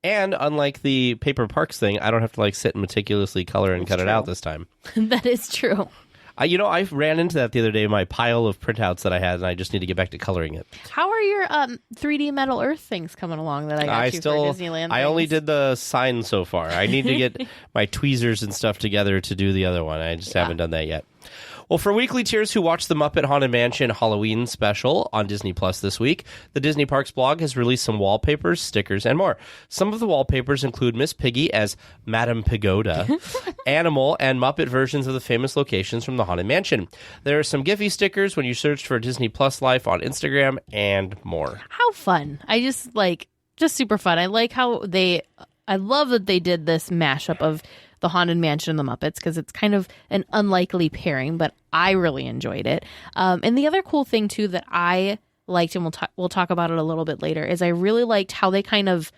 And unlike the Paper Parks thing, I don't have to like sit and meticulously color and cut it out this time. That is true. I ran into that the other day in my pile of printouts that I had, and I just need to get back to coloring it. How are your 3D Metal Earth things coming along that I got you for Disneyland? I only did the sign so far. I need to get my tweezers and stuff together to do the other one. I just haven't done that yet. Well, for Weekly Tiers who watch the Muppet Haunted Mansion Halloween special on Disney Plus this week, the Disney Parks blog has released some wallpapers, stickers, and more. Some of the wallpapers include Miss Piggy as Madame Pagoda, animal, and Muppet versions of the famous locations from the Haunted Mansion. There are some Giphy stickers when you search for Disney Plus Life on Instagram, and more. How fun. Just super fun. I like how I love that they did this mashup of the Haunted Mansion and the Muppets, because it's kind of an unlikely pairing, but I really enjoyed it. And the other cool thing, too, that I liked, and we'll talk about it a little bit later, is I really liked how they kind of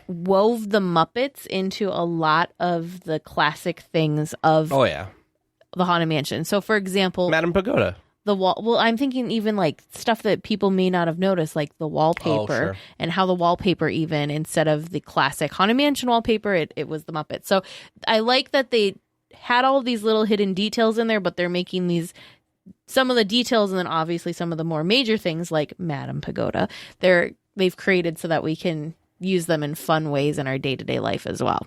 wove the Muppets into a lot of the classic things of the Haunted Mansion. So, for example, Madame Pagoda. The wall. Well, I'm thinking even like stuff that people may not have noticed, like the wallpaper and how the wallpaper, even instead of the classic Haunted Mansion wallpaper, it was the Muppets. So I like that they had all of these little hidden details in there, but they're making some of the details, and then obviously some of the more major things like Madame Pagoda, they've created so that we can use them in fun ways in our day-to-day life as well.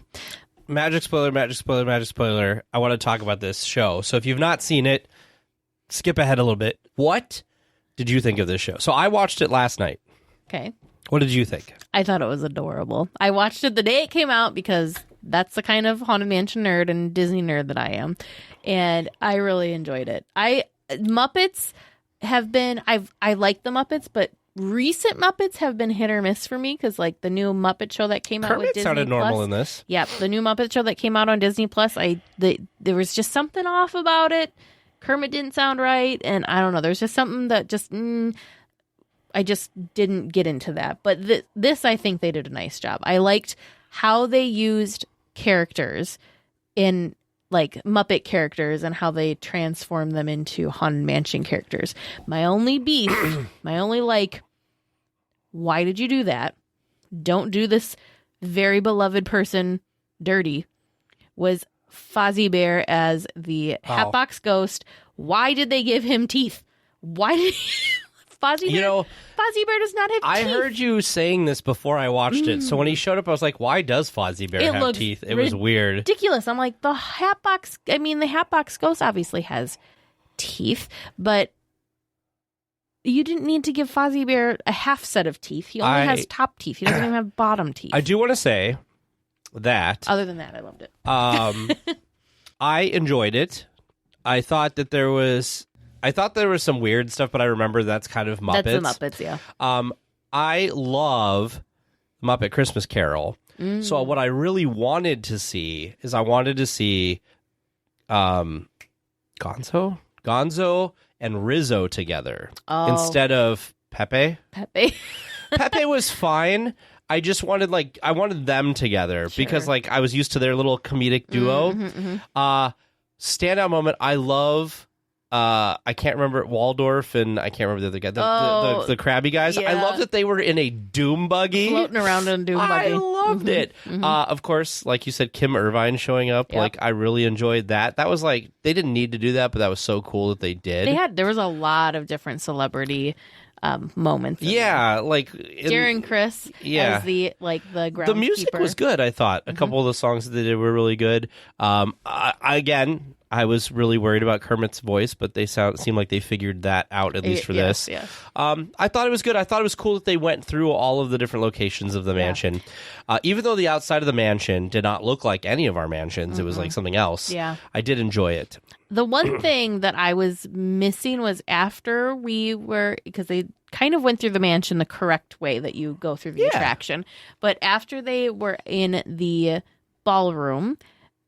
Magic spoiler, magic spoiler, magic spoiler. I want to talk about this show. So if you've not seen it, skip ahead a little bit. What did you think of this show? So I watched it last night. Okay. What did you think? I thought it was adorable. I watched it the day it came out because that's the kind of Haunted Mansion nerd and Disney nerd that I am. And I really enjoyed it. Muppets have been, I like the Muppets, but recent Muppets have been hit or miss for me, because like the new Muppet show that came out with Disney sounded normal in this. Yep, the new Muppet show that came out on Disney Plus, there was just something off about it. Kermit didn't sound right, and I don't know. There's just something that just I just didn't get into that. But this, I think they did a nice job. I liked how they used characters in like Muppet characters and how they transform them into Haunted Mansion characters. My only beef, my only like, why did you do that? Don't do this very beloved person dirty, was Fozzie Bear as the Hatbox Ghost. Why did they give him teeth? Why did Fozzie Bear does not have teeth. I heard you saying this before I watched it. So when he showed up, I was like, why does Fozzie Bear have teeth? It was weird. Ridiculous. I'm like, the Hatbox Ghost obviously has teeth, but you didn't need to give Fozzie Bear a half set of teeth. He only has top teeth. He doesn't even have bottom teeth. I do want to say that. Other than that, I loved it. I enjoyed it. I thought there was some weird stuff, but I remember that's kind of Muppets. That's the Muppets, yeah. I love Muppet Christmas Carol. So what I really wanted to see is Gonzo and Rizzo together instead of Pepe. Pepe was fine. I just wanted them together because like I was used to their little comedic duo. Standout moment. I love. I can't remember Waldorf and I can't remember the other guy, the crabby guys. Yeah. I love that they were in a doom buggy, floating around in a doom buggy. I loved it. Of course, like you said, Kim Irvine showing up. Yep. Like I really enjoyed that. That was like they didn't need to do that, but that was so cool that they did. There was a lot of different celebrity moments. Yeah, like Darren Criss as the groundskeeper. The music was good. I thought a couple of the songs that they did were really good. I was really worried about Kermit's voice, but they seem like they figured that out, at least for this. Yeah. I thought it was good. I thought it was cool that they went through all of the different locations of the mansion. Even though the outside of the mansion did not look like any of our mansions, it was like something else. Yeah. I did enjoy it. The one thing that I was missing was after because they kind of went through the mansion the correct way that you go through the attraction, but after they were in the ballroom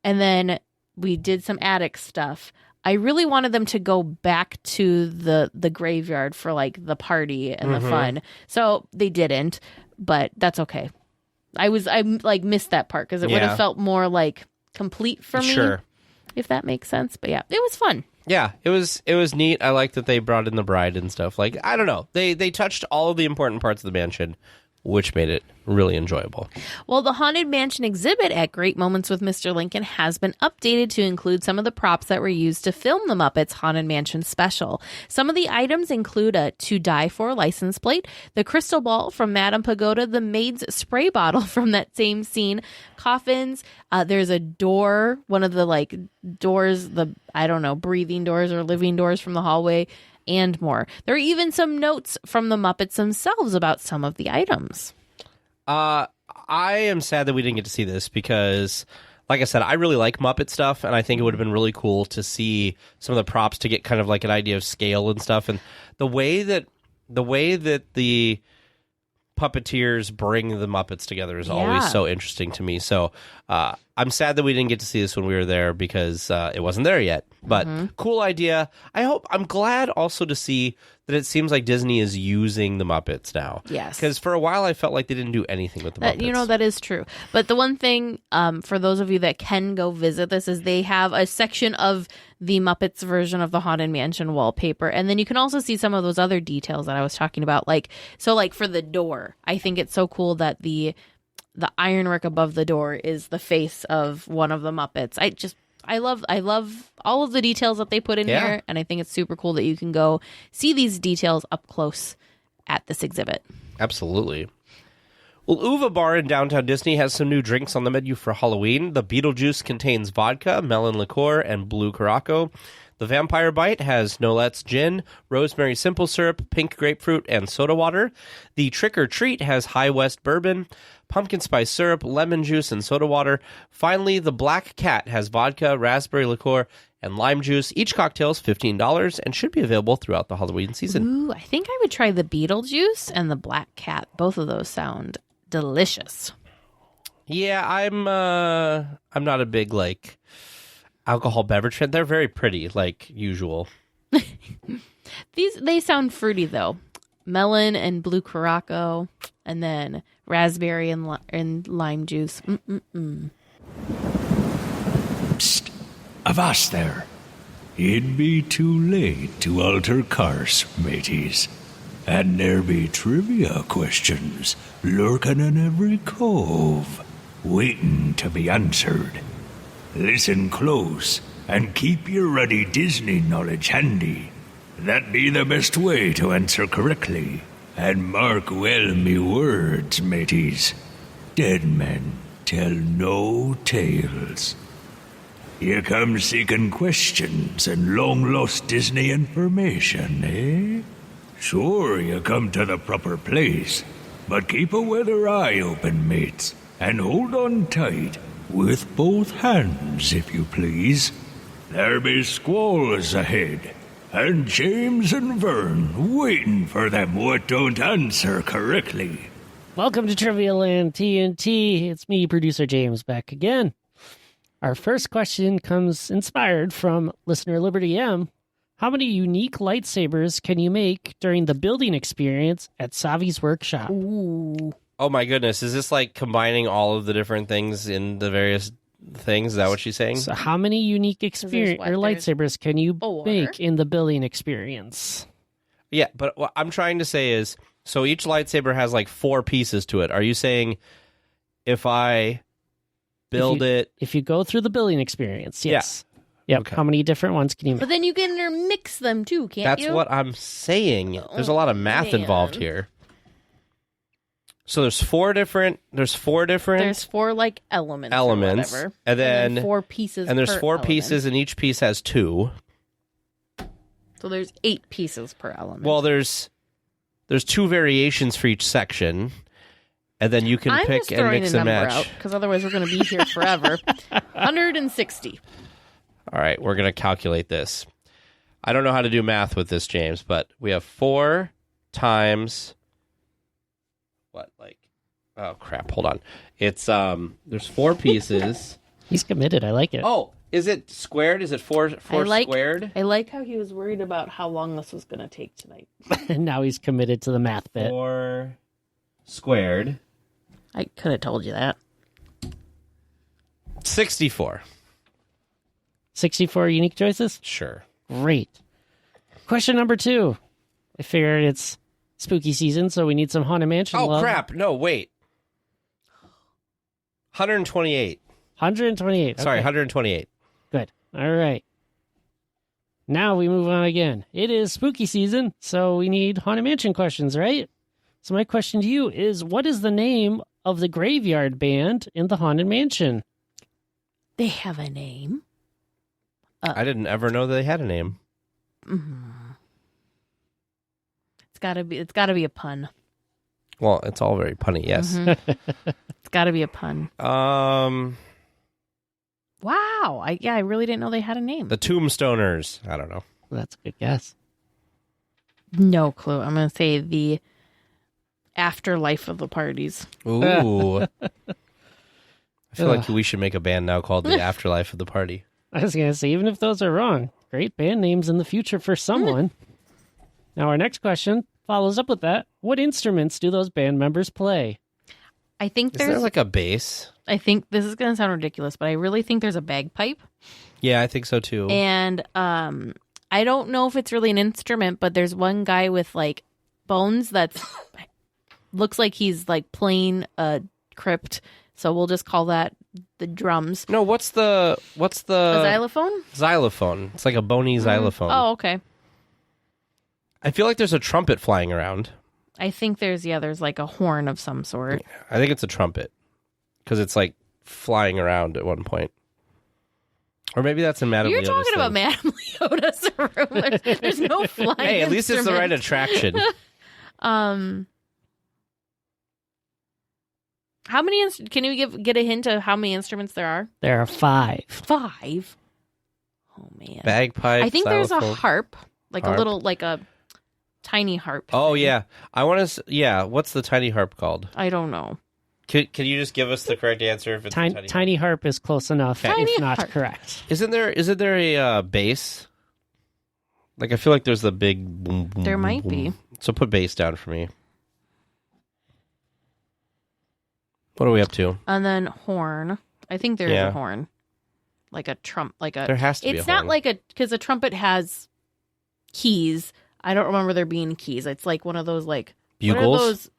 and then we did some attic stuff, I really wanted them to go back to the graveyard for like the party and the fun. So they didn't, but that's okay. I missed that part because it would have felt more like complete for me. Sure. If that makes sense. But yeah, it was fun. Yeah, it was neat. I like that they brought in the bride and stuff. Like, I don't know. They touched all of the important parts of the mansion, which made it really enjoyable. Well, the Haunted Mansion exhibit at Great Moments with Mr. Lincoln has been updated to include some of the props that were used to film the Muppets Haunted Mansion special. Some of the items include a To Die For license plate, the crystal ball from Madame Pagoda, the maid's spray bottle from that same scene, coffins, there's a door, one of the doors, breathing doors or living doors from the hallway, and more. There are even some notes from the Muppets themselves about some of the items. I am sad that we didn't get to see this because, like I said, I really like Muppet stuff, and I think it would have been really cool to see some of the props to get kind of like an idea of scale and stuff. And the way that the puppeteers bring the Muppets together is always so interesting to me. So I'm sad that we didn't get to see this when we were there because it wasn't there yet. But cool idea. I'm glad also to see that it seems like Disney is using the Muppets now. Yes. Because for a while I felt like they didn't do anything with the Muppets. That is true. But the one thing for those of you that can go visit this is they have a section of the Muppets version of the Haunted Mansion wallpaper. And then you can also see some of those other details that I was talking about. Like for the door, I think it's so cool that the ironwork above the door is the face of one of the Muppets. I love all of the details that they put in here, and I think it's super cool that you can go see these details up close at this exhibit. Absolutely. Well, Uva Bar in downtown Disney has some new drinks on the menu for Halloween. The Beetlejuice contains vodka, melon liqueur, and blue Curaçao. The Vampire Bite has Nolet's Gin, Rosemary Simple Syrup, Pink Grapefruit, and Soda Water. The Trick or Treat has High West Bourbon, Pumpkin Spice Syrup, Lemon Juice, and Soda Water. Finally, the Black Cat has vodka, raspberry liqueur, and lime juice. Each cocktail is $15 and should be available throughout the Halloween season. Ooh, I think I would try the Beetlejuice and the Black Cat. Both of those sound delicious. Yeah, I'm not a big alcohol beverage. They're very pretty, like usual. They sound fruity though. Melon and blue Curaçao, and then raspberry and lime juice. Psst. Avast there. It'd be too late to alter course, mateys. And there be trivia questions lurking in every cove, waiting to be answered. Listen close and keep your ready Disney knowledge handy. That be the best way to answer correctly. And mark well me words, mateys. Dead men tell no tales. You come seeking questions and long-lost Disney information, eh? Sure, you come to the proper place. But keep a weather eye open, mates. And hold on tight, with both hands, if you please. There be squalls ahead. And James and Vern waiting for them what don't answer correctly. Welcome to Trivia Land TNT. It's me, producer James, back again. Our first question comes inspired from listener Liberty M. How many unique lightsabers can you make during the building experience at Savi's workshop? Ooh. Oh my goodness, is this like combining all of the different things in the various things? Is that what she's saying? So how many unique lightsabers can you make in the building experience? Yeah, but what I'm trying to say is, so each lightsaber has like 4 pieces to it. Are you saying if I build it... If you go through the building experience, yes. Yeah. Yep. Okay. How many different ones can you make? But then you can intermix them too, can't you? That's what I'm saying. There's a lot of math involved here. So there's 4 different... There's 4 like elements. Elements. Or whatever. And then 4 pieces. And there's per 4 element. pieces, and each piece has 2. So there's 8 pieces per element. Well, there's 2 variations for each section, and then you can pick and mix and match. Because otherwise we're going to be here forever. 160. All right, we're going to calculate this. I don't know how to do math with this, James, but we have 4 times... What, like... Oh, crap, hold on. It's, there's 4 pieces. He's committed, I like it. Oh, is it squared? Is it 4 squared? I like how he was worried about how long this was going to take tonight. And now he's committed to the math bit. 4 squared. I could have told you that. 64. 64 unique choices? Sure. Great. Question number 2. I figured it's spooky season, so we need some Haunted Mansion love. Oh, crap. No, wait. 128. 128. Sorry, okay. 128. Good. All right. Now we move on again. It is spooky season, so we need Haunted Mansion questions, right? So my question to you is, what is the name of the graveyard band in the Haunted Mansion? They have a name. I didn't ever know they had a name. Mm-hmm. It's gotta be a pun. Well, it's all very punny, yes. Mm-hmm. It's gotta be a pun. Wow. I really didn't know they had a name. The Tombstoners. I don't know. Well, that's a good guess. No clue. I'm gonna say the afterlife of the parties. Ooh. I feel like we should make a band now called The Afterlife of the Party. I was going to say, even if those are wrong, great band names in the future for someone. Now, our next question follows up with that. What instruments do those band members play? I think Is there like a bass? I think this is going to sound ridiculous, but I really think there's a bagpipe. Yeah, I think so too. And I don't know if it's really an instrument, but there's one guy with like bones that's looks like he's like playing a crypt. So we'll just call that the drums. No, what's the a xylophone? Xylophone. It's like a bony xylophone. Oh, okay. I feel like there's a trumpet flying around. I think there's like a horn of some sort. I think it's a trumpet because it's like flying around at one point. Or maybe that's in Madame You're Leota's talking about thing. Madame Leota's room. There's no flying. Hey, at least it's the right instrument. attraction. How many? Can you get a hint of how many instruments there are? There are 5. 5. Oh man. Bagpipe. I think there's a xylophone. harp, like Harp. a little, like a tiny harp. Oh thing. yeah, I want to. Yeah, what's the tiny harp called? I don't know. Can you just give us the correct answer if it's Tiny harp is close enough, if not harp. correct. Isn't there a bass? Like, I feel like there's the big boom, boom, There might boom. be. So put bass down for me. What are we up to? And then horn. I think there is a horn. Like a There has to be a It's not horn. like because a trumpet has keys. I don't remember there being keys. It's like one of those like Bugles? What are those?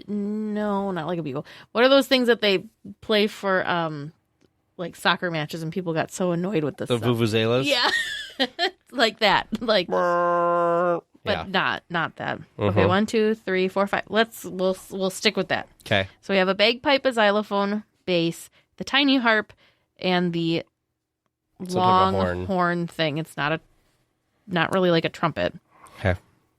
No, not like a bugle. What are those things that they play for like soccer matches and people got so annoyed with this The stuff? vuvuzelas? Yeah. Like that. Like but Yeah. not that. Okay, 1, 2, 3, 4, 5. We'll stick with that. Okay. So we have a bagpipe, a xylophone, bass, the tiny harp, and the long horn. horn thing. It's not really like a trumpet. Okay.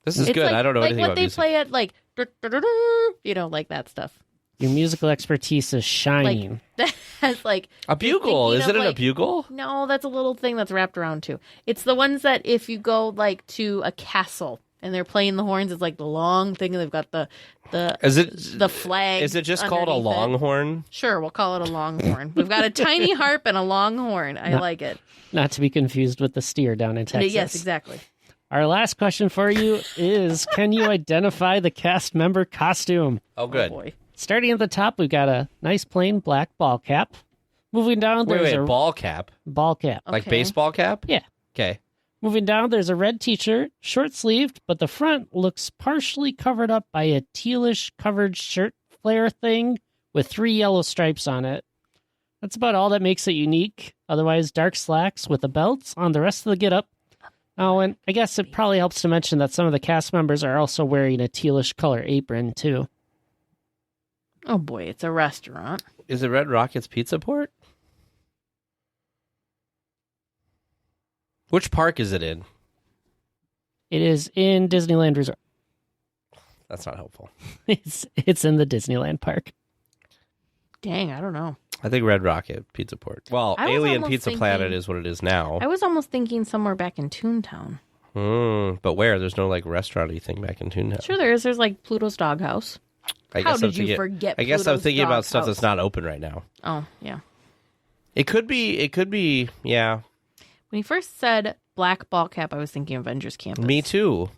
This is It's good. like, I don't know like anything what about they music. play at like like that stuff. Your musical expertise is shining. That has like A bugle. thinking Is of, it a like- bugle? No, that's a little thing that's wrapped around too. It's the ones that if you go like to a castle and they're playing the horns, it's like the long thing and they've got the flag. Is it just called a underneath it. longhorn? Sure, we'll call it a longhorn. We've got a tiny harp and a longhorn. I like it. Not to be confused with the steer down in Texas. Yes, exactly. Our last question for you is, can you identify the cast member costume? Oh, good. Oh, boy. Starting at the top, we've got a nice plain black ball cap. Moving down, there's Wait, a ball cap? ball cap. Like Okay. baseball cap? Yeah. Okay. Moving down, there's a red t-shirt, short-sleeved, but the front looks partially covered up by a tealish covered shirt flare thing with 3 yellow stripes on it. That's about all that makes it unique. Otherwise, dark slacks with a belt on the rest of the getup. Oh, and I guess it probably helps to mention that some of the cast members are also wearing a tealish color apron, too. Oh boy, it's a restaurant. Is it Red Rocket's Pizza Port? Which park is it in? It is in Disneyland Resort. That's not helpful. It's in the Disneyland park. Dang, I don't know. I think Red Rocket Pizza Port. Well, I was Alien almost Pizza thinking- Planet is what it is now. I was almost thinking somewhere back in Toontown. But where? There's no like restaurant-y thing back in Toontown. Sure there is. There's like Pluto's Doghouse. How did you forget I guess I'm Pluto's thinking about stuff Doghouse? that's not open right now. Oh, yeah. It could be. Yeah. When he first said black ball cap, I was thinking Avengers Campus. Me too.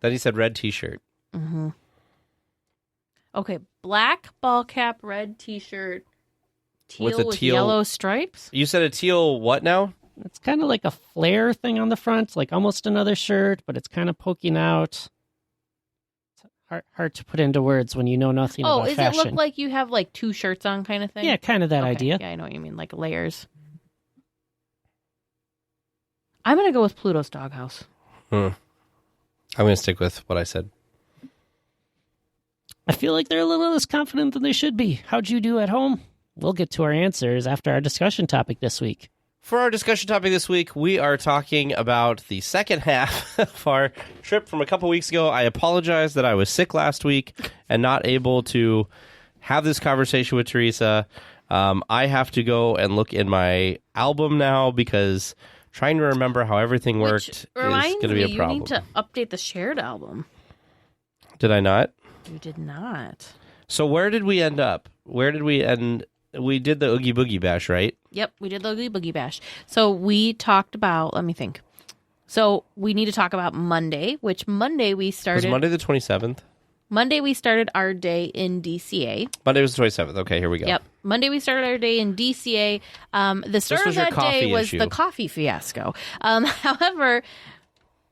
Then he said red T-shirt. Mm-hmm. Okay, black ball cap, red T-shirt, teal With with, a teal- yellow stripes. You said a teal what now? It's kind of like a flare thing on the front, like almost another shirt, but it's kind of poking out. It's hard to put into words when you know nothing Oh, about does fashion. it look like you have like 2 shirts on kind of thing? Yeah, kind of that Okay, idea. Yeah, I know what you mean, like layers. I'm going to go with Pluto's Doghouse. I'm going to stick with what I said. I feel like they're a little less confident than they should be. How'd you do at home? We'll get to our answers after our discussion topic this week. For our discussion topic this week, we are talking about the second half of our trip from a couple weeks ago. I apologize that I was sick last week and not able to have this conversation with Teresa. I have to go and look in my album now because trying to remember how everything worked is going to be a problem. You need to update the shared album. Did I not? You did not. So where did we end up? Where did we end? We did the Oogie Boogie Bash, right? Yep, we did the Oogie Boogie Bash. So we talked about, let me think. So we need to talk about Monday, which Monday we Was started. Monday the 27th? Monday we started our day in DCA. Monday was the 27th. Okay, here we go. Yep. Monday we started our day in DCA. The start was of your that day coffee was issue. the coffee fiasco. However,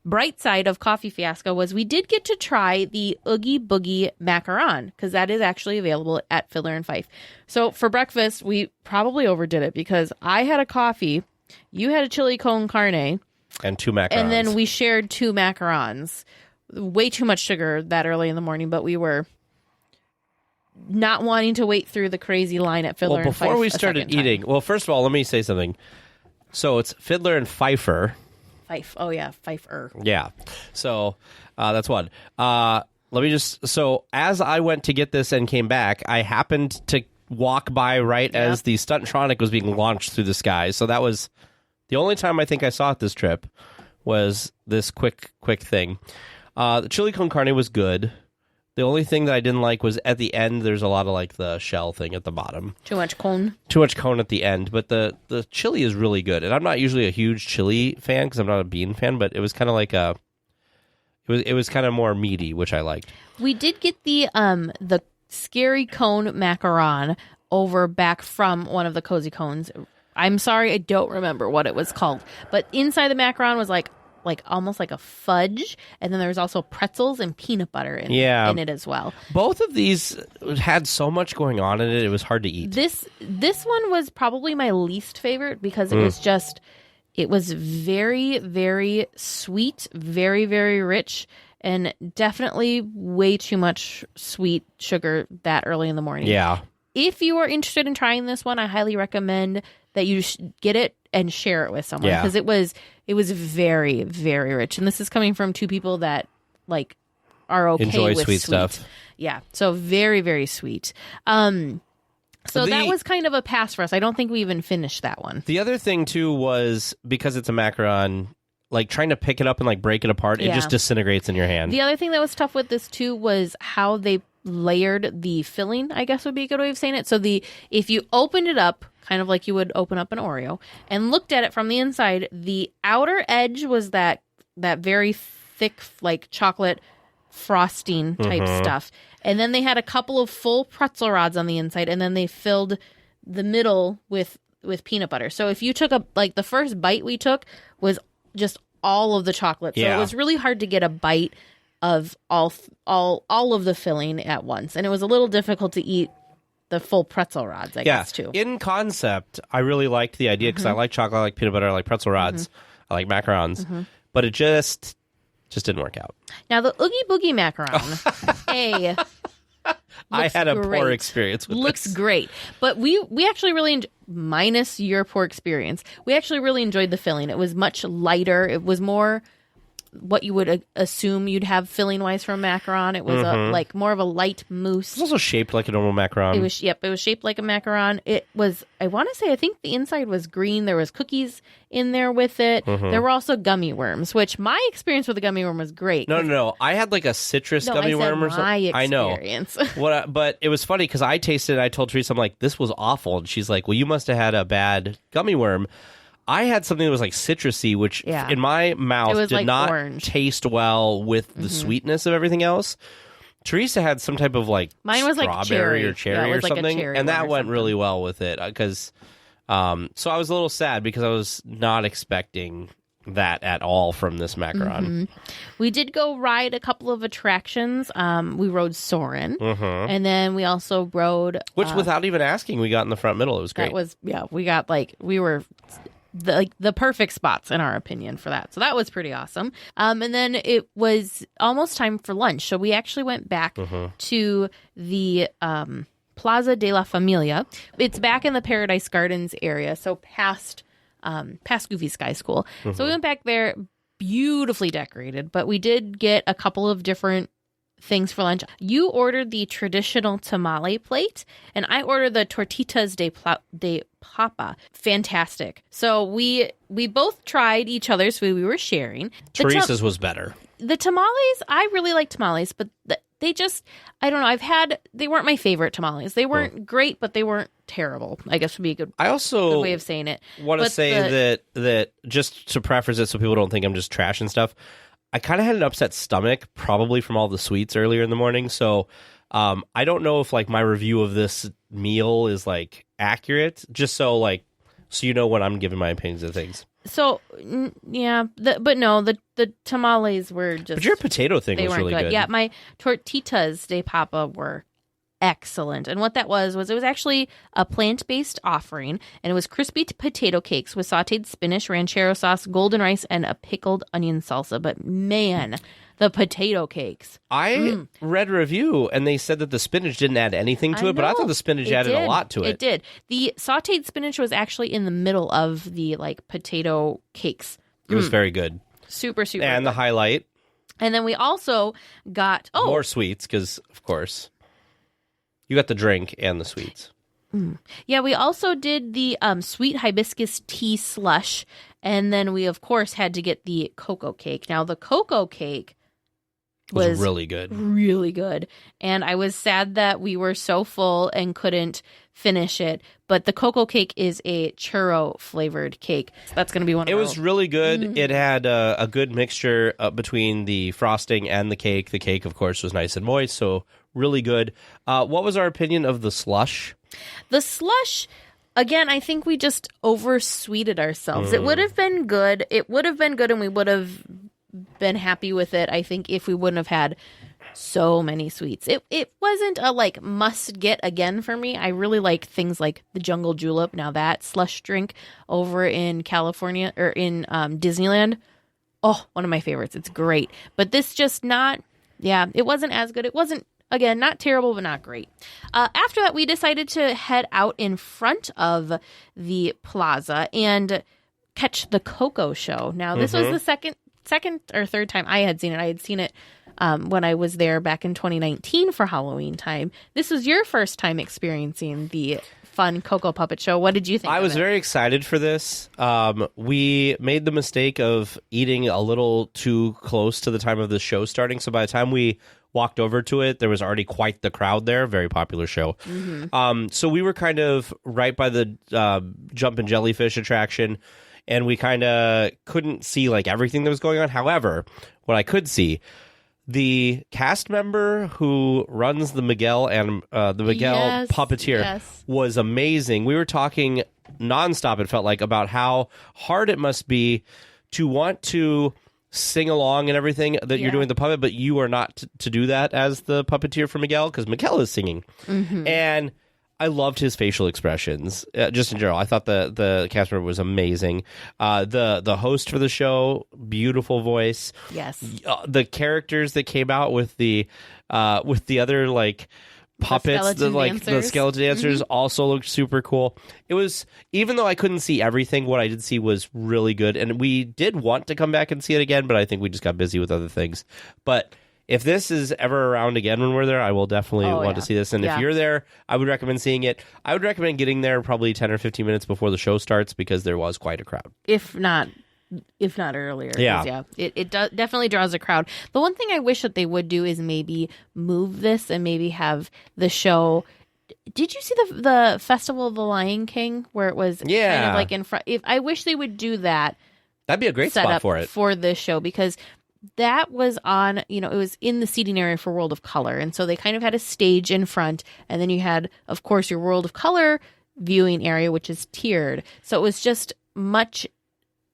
bright side of coffee fiasco was we did get to try the Oogie Boogie Macaron because that is actually available at Fiddler and Fife. So for breakfast, we probably overdid it because I had a coffee, you had a chili con carne, And 2 macarons. and then we shared 2 macarons. Way too much sugar that early in the morning, but we were not wanting to wait through the crazy line at Fiddler Well, and Fife. before we a started second time. eating, well, first of all, let me say something. So it's Fiddler and Pfeiffer. Fife. Oh yeah, Pfeiffer. Yeah. So that's one. So as I went to get this and came back, I happened to walk by right as the Stuntronic was being launched through the sky. So that was the only time I think I saw it this trip was this quick thing. The chili con carne was good. The only thing that I didn't like was at the end, there's a lot of like the shell thing at the bottom. Too much cone. Too much cone at the end. But the chili is really good. And I'm not usually a huge chili fan because I'm not a bean fan, but it was kind of like it was kind of more meaty, which I liked. We did get the scary cone macaron back from one of the cozy cones. I'm sorry, I don't remember what it was called. But inside the macaron was like almost like a fudge, and then there was also pretzels and peanut butter in it as well. Both of these had so much going on in it, it was hard to eat. This one was probably my least favorite because it was very, very sweet, very, very rich, and definitely way too much sweet sugar that early in the morning. Yeah. If you are interested in trying this one, I highly recommend that you get it and share it with someone because it was very, very rich. And this is coming from two people that like are okay enjoy with sweet stuff. Yeah, so very, very sweet. So that was kind of a pass for us. I don't think we even finished that one. The other thing too was because it's a macaron, like trying to pick it up and like break it apart, it just disintegrates in your hand. The other thing that was tough with this too was how they layered the filling, I guess would be a good way of saying it. So if you opened it up, kind of like you would open up an Oreo, and looked at it from the inside, the outer edge was that very thick, like chocolate frosting type stuff. And then they had a couple of full pretzel rods on the inside, and then they filled the middle with peanut butter. So if you took the first bite we took was just all of the chocolate. So it was really hard to get a bite of all of the filling at once. And it was a little difficult to eat the full pretzel rods, I guess, too. In concept, I really liked the idea because I like chocolate, I like peanut butter, I like pretzel rods, I like macarons. But it just didn't work out. Now, the Oogie Boogie macaron, I had a poor experience with looks this. Great. But we actually really, minus your poor experience, we actually really enjoyed the filling. It was much lighter. It was more what you would assume you'd have filling-wise from macaron. It was like more of a light mousse. It's also shaped like a normal macaron. It was shaped like a macaron. It was, I want to say, I think the inside was green. There was cookies in there with it. There were also gummy worms, which my experience with the gummy worm was great. No. I had like a citrus gummy worm or something. I know. But it was funny because I tasted it. I told Teresa, I'm like, this was awful. And she's like, well, you must have had a bad gummy worm. I had something that was like citrusy, which in my mouth did like not taste well with the sweetness of everything else. Teresa had some type of like mine was strawberry like or cherry or something, like and that went really well with it because. So I was a little sad because I was not expecting that at all from this macaron. We did go ride a couple of attractions. We rode Soarin', and then we also rode, which without even asking, we got in the front middle. It was great. We got we were. The perfect spots in our opinion for that. So that was pretty awesome. And then it was almost time for lunch. So we actually went back to the Plaza de la Familia. It's back in the Paradise Gardens area. So past Goofy Sky School. So we went back there, beautifully decorated, but we did get a couple of different things for lunch. You ordered the traditional tamale plate, and I ordered the Tortitas De Papa. Fantastic. So we both tried each other's food. We were sharing. Teresa's was better. The tamales, I really like tamales, but they just, I don't know. They weren't my favorite tamales. They weren't great, but they weren't terrible, I guess would be a good way of saying it. Want to say that just to preface it so people don't think I'm just trashing stuff, I kind of had an upset stomach, probably from all the sweets earlier in the morning. So I don't know if like my review of this meal is like accurate. Just so you know when I'm giving my opinions of things. So the tamales were just. But your potato thing was really good. Yeah, my Tortitas de Papa were excellent. And what that was it was actually a plant-based offering, and it was crispy potato cakes with sautéed spinach, ranchero sauce, golden rice, and a pickled onion salsa. But man, the potato cakes. I read a review, and they said that the spinach didn't add anything to it, but I thought the spinach added a lot to it. It did. The sautéed spinach was actually in the middle of the potato cakes. It was very good. Super, super And good. The highlight. And then we also got more sweets, because, of course, you got the drink and the sweets. Yeah, we also did the sweet hibiscus tea slush, and then we, of course, had to get the cocoa cake. Now, the cocoa cake was really good. Really good. And I was sad that we were so full and couldn't finish it. But the cocoa cake is a churro flavored cake. That's going to be one of It was really good. It had a good mixture between the frosting and the cake. The cake, of course, was nice and moist, so really good. What was our opinion of the slush? The slush, again, I think we just oversweeted ourselves. It would have been good. It would have been good, and we would have been happy with it, I think, if we wouldn't have had so many sweets. It wasn't a like must get again for me. I really like things like the Jungle Julep. Now that slush drink over in California or in Disneyland, one of my favorites. It's great. But this just not, it wasn't as good. It wasn't, again, not terrible, but not great. After that, we decided to head out in front of the plaza and catch the Coco show. Now, this was the second or third time I had seen it. I had seen it when I was there back in 2019 for Halloween time. This was your first time experiencing the fun Coco Puppet Show. What did you think? I was very excited for this. We made the mistake of eating a little too close to the time of the show starting. So by the time we walked over to it, there was already quite the crowd there. Very popular show. So we were kind of right by the Jump and Jellyfish attraction, and we kind of couldn't see like everything that was going on. However, what I could see, the cast member who runs the Miguel and the Miguel puppeteer was amazing. We were talking nonstop, it felt like, about how hard it must be to want to sing along and everything that you're doing the puppet, but you are not to do that as the puppeteer for Miguel, because Miguel is singing. And I loved his facial expressions, just in general. I thought the cast member was amazing. The host for the show, beautiful voice. Yes. The characters that came out with the other like puppets, the skeleton dancers, also looked super cool. It was, even though I couldn't see everything, what I did see was really good, and we did want to come back and see it again, but I think we just got busy with other things. But if this is ever around again when we're there, I will definitely want to see this. And if you're there, I would recommend seeing it. I would recommend getting there probably 10 or 15 minutes before the show starts, because there was quite a crowd. If not earlier. It definitely draws a crowd. The one thing I wish that they would do is maybe move this and maybe have the show. Did you see the Festival of the Lion King where it was kind of like in front? I wish they would do that. That'd be a great spot for it. For this show, because that was on, it was in the seating area for World of Color. And so they kind of had a stage in front. And then you had, of course, your World of Color viewing area, which is tiered. So it was just much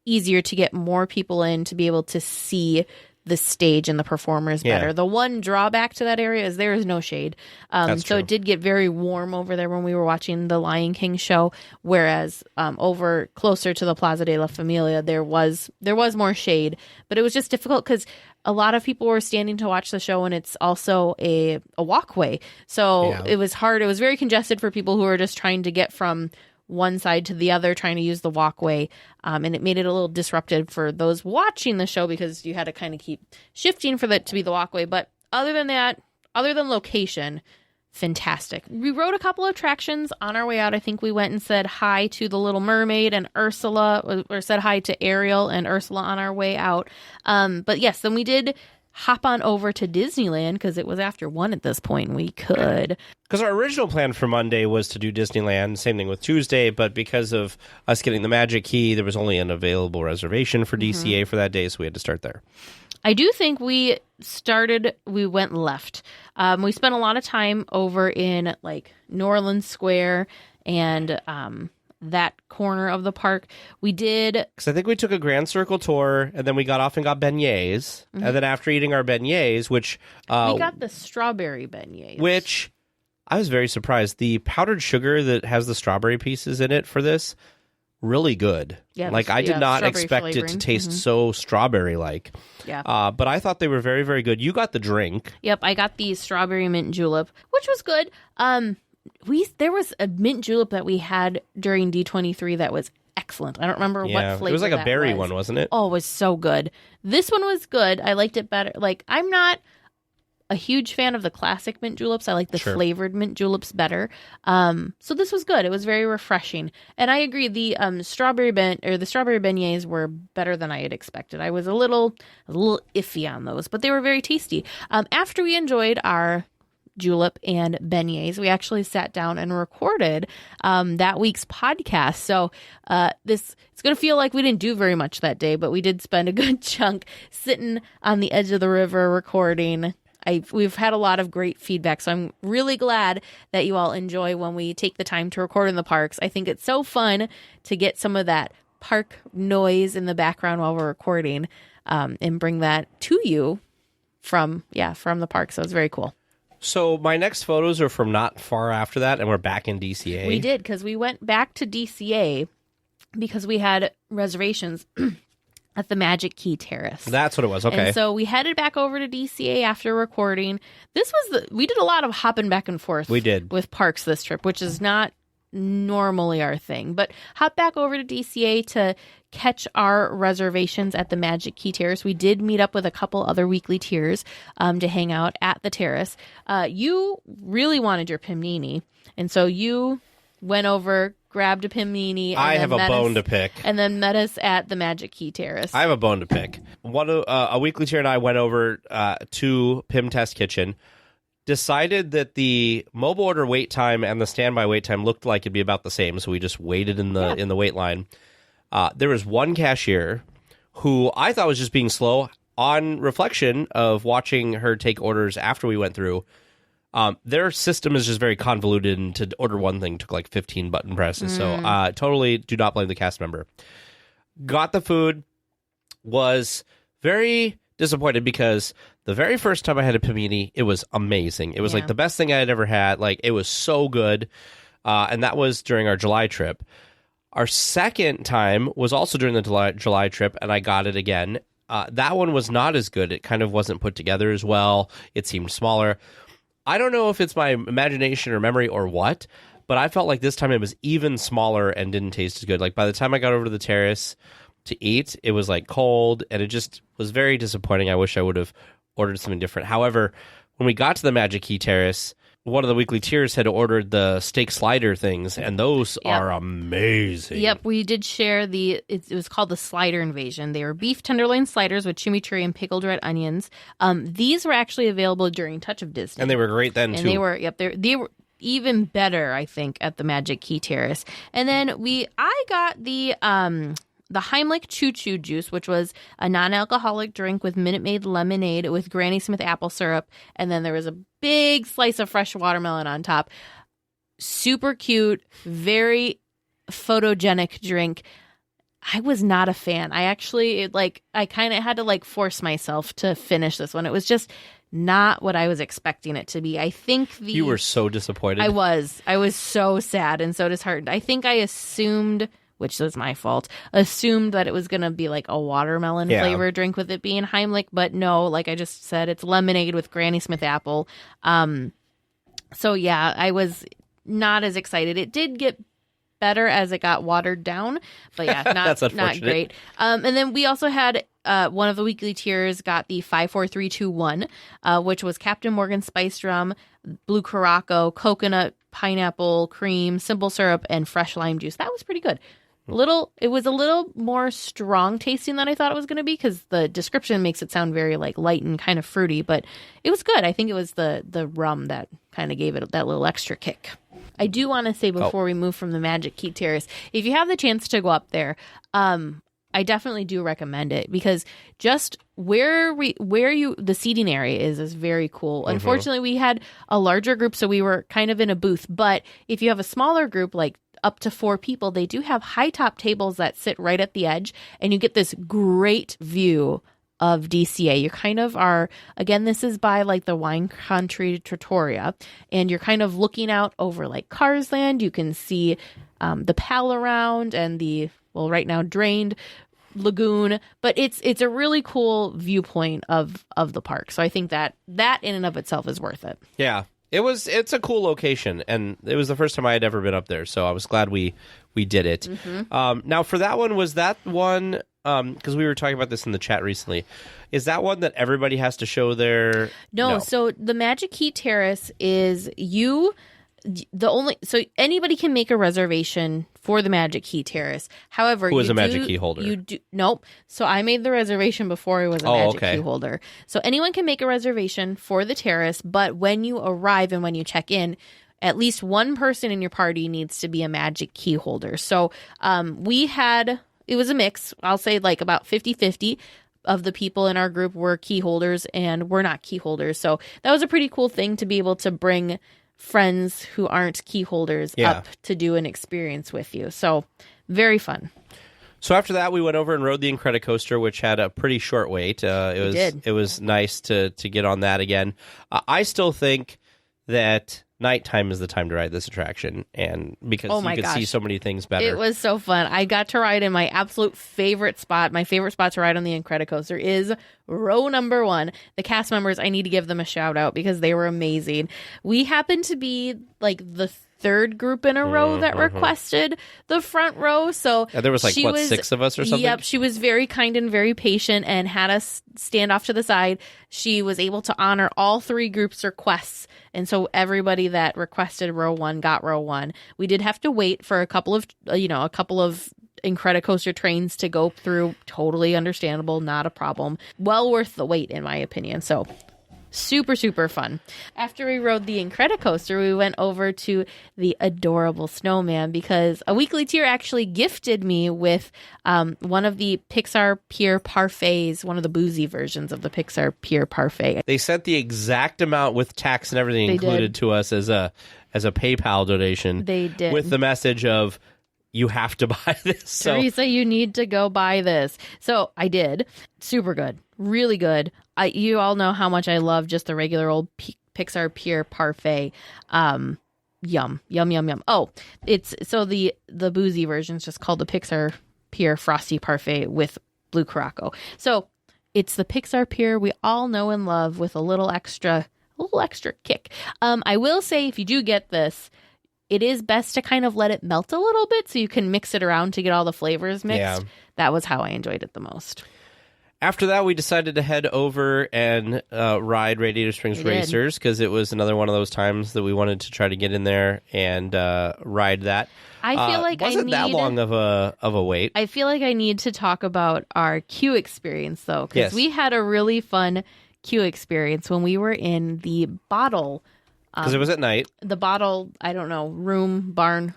easier to get more people in to be able to see the stage and the performers better. The one drawback to that area is there is no shade. So it did get very warm over there when we were watching the Lion King show, whereas over closer to the Plaza de la Familia, there was more shade, but it was just difficult because a lot of people were standing to watch the show, and it's also a walkway. So it was hard. It was very congested for people who were just trying to get from one side to the other, trying to use the walkway, and it made it a little disruptive for those watching the show because you had to kind of keep shifting for that to be the walkway. But other than that, other than location, fantastic. We rode a couple of attractions on our way out. I think we went and said hi to the Little Mermaid and Ursula, or said hi to Ariel and Ursula on our way out. But yes, then we did hop on over to Disneyland because it was after 1 at this point. We could. Because our original plan for Monday was to do Disneyland, same thing with Tuesday, but because of us getting the Magic Key, there was only an available reservation for DCA for that day, so we had to start there. I do think we went left. We spent a lot of time over in like New Orleans Square and that corner of the park. We did, because I think we took a Grand Circle tour, and then we got off and got beignets, and then after eating our beignets, which we got the strawberry beignets, which I was very surprised. The powdered sugar that has the strawberry pieces in it for this, really good. Like I did not expect flavoring. It to taste so strawberry like. But I thought they were very, very good. You got the drink. Yep, I got the strawberry mint julep, which was good. There was a mint julep that we had during D23 that was excellent. I don't remember what flavor. It was like a berry one, wasn't it? Oh, it was so good. This one was good. I liked it better. Like, I'm not a huge fan of the classic mint juleps. I like the flavored mint juleps better. So this was good. It was very refreshing. And I agree, the strawberry beignets were better than I had expected. I was a little iffy on those, but they were very tasty. After we enjoyed our julep and beignets, we actually sat down and recorded that week's podcast. So it's going to feel like we didn't do very much that day, but we did spend a good chunk sitting on the edge of the river recording. We've had a lot of great feedback, so I'm really glad that you all enjoy when we take the time to record in the parks. I think it's so fun to get some of that park noise in the background while we're recording, and bring that to you from the park. So it's very cool. So my next photos are from not far after that, and we're back in DCA. We did, because we went back to DCA because we had reservations at the Magic Key Terrace. That's what it was. Okay. And so we headed back over to DCA after recording. We did a lot of hopping back and forth. We did. With parks this trip, which is not normally our thing. But hop back over to DCA to catch our reservations at the Magic Key Terrace. We did meet up with a couple other weekly tiers to hang out at the terrace. You really wanted your Pimnini, and so you went over, grabbed a Pimnini. And I have a bone to pick. And then met us at the Magic Key Terrace. I have a bone to pick. A weekly tier and I went over to Pim Test Kitchen, decided that the mobile order wait time and the standby wait time looked like it'd be about the same, so we just waited in the wait line. There was one cashier who I thought was just being slow. On reflection of watching her take orders after we went through, their system is just very convoluted, and to order one thing took like 15 button presses. So totally do not blame the cast member. Got the food, was very disappointed because the very first time I had a Pimini, it was amazing. It was like the best thing I had ever had. Like, it was so good. And that was during our July trip. Our second time was also during the July trip, and I got it again. That one was not as good. It kind of wasn't put together as well. It seemed smaller. I don't know if it's my imagination or memory or what, but I felt like this time it was even smaller and didn't taste as good. Like, by the time I got over to the terrace to eat, it was like cold, and it just was very disappointing. I wish I would have ordered something different. However, when we got to the Magic Key Terrace, one of the weekly tiers had ordered the steak slider things, and those are amazing. Yep, we did share it was called the Slider Invasion. They were beef tenderloin sliders with chimichurri and pickled red onions. These were actually available during Touch of Disney. And they were great then, too. And they were even better, I think, at the Magic Key Terrace. And then I got the Heimlich Choo Choo juice, which was a non-alcoholic drink with Minute Maid lemonade with Granny Smith apple syrup, and then there was a big slice of fresh watermelon on top. Super cute, very photogenic drink. I was not a fan. I kind of had to force myself to finish this one. It was just not what I was expecting it to be. I think You were so disappointed. I was so sad and so disheartened. I think I assumed, which was my fault, that it was going to be like a watermelon flavor drink with it being Heimlich, but no, like I just said, it's lemonade with Granny Smith apple. So yeah, I was not as excited. It did get better as it got watered down, but yeah, not great. And then we also had one of the weekly tiers got the 54321, which was Captain Morgan spiced rum, blue Curaçao, coconut, pineapple, cream, simple syrup, and fresh lime juice. That was pretty good. It was a little more strong tasting than I thought it was going to be, because the description makes it sound very light and kind of fruity, but it was good. I think it was the rum that kind of gave it that little extra kick. I do want to say before we move from the Magic Key Terrace, if you have the chance to go up there, I definitely do recommend it, because just the seating area is very cool. Mm-hmm. Unfortunately, we had a larger group, so we were kind of in a booth, but if you have a smaller group, like up to 4 people, they do have high top tables that sit right at the edge, and you get this great view of DCA. You kind of are, again, this is by the wine country Trattoria, and you're kind of looking out over Cars Land. You can see the Pal around and the, right now drained lagoon, but it's a really cool viewpoint of the park. So I think that in and of itself is worth it. Yeah. It's a cool location, and it was the first time I had ever been up there, so I was glad we did it. Mm-hmm. Now, for that one, was that one because we were talking about this in the chat recently, is that one that everybody has to show their... No, so the Magic Key Terrace is so anybody can make a reservation for the Magic Key Terrace. However, who is a Magic Key holder? Nope. So I made the reservation before I was a Magic Key holder. So anyone can make a reservation for the terrace, but when you arrive and when you check in, at least one person in your party needs to be a Magic Key holder. So it was a mix. I'll say like about 50-50 of the people in our group were key holders and we're not key holders. So that was a pretty cool thing to be able to bring friends who aren't key holders up to do an experience with you. So very fun. So after that, we went over and rode the Incredi Coaster, which had a pretty short wait. It was nice to get on that again. I still think that nighttime is the time to ride this attraction, and because you could see so many things better. It was so fun. I got to ride in my absolute favorite spot. My favorite spot to ride on the Incredi Coaster is row number 1. The cast members, I need to give them a shout out because they were amazing. We happened to be like the third group in a row that requested the front row. So there was 6 of us or something? Yep, she was very kind and very patient and had us stand off to the side. She was able to honor all 3 groups' requests. And so everybody that requested row 1 got row 1. We did have to wait for a couple of Incredi Coaster trains to go through. Totally understandable, not a problem. Well worth the wait, in my opinion. So super, super fun. After we rode the Incredi Coaster, we went over to the adorable snowman because a weekly tier actually gifted me with one of the Pixar Pier parfaits, one of the boozy versions of the Pixar Pier parfait. They sent the exact amount with tax and everything included to us as a PayPal donation. They did. With the message of, you have to buy this. Teresa, you need to go buy this. So I did. Super good. Really good. You all know how much I love just the regular old Pixar Pier parfait. Yum, yum, yum, yum. Oh, it's so the boozy version is just called the Pixar Pier Frosty Parfait with Blue Caraco. So it's the Pixar Pier we all know and love with a little extra kick. I will say if you do get this, it is best to kind of let it melt a little bit so you can mix it around to get all the flavors mixed. Yeah. That was how I enjoyed it the most. After that, we decided to head over and ride Radiator Springs Racers because it was another one of those times that we wanted to try to get in there and ride that. I feel like wasn't that long of a wait. I feel like I need to talk about our queue experience though, because we had a really fun queue experience when we were in the bottle. Because it was at night. The bottle, I don't know, room, barn.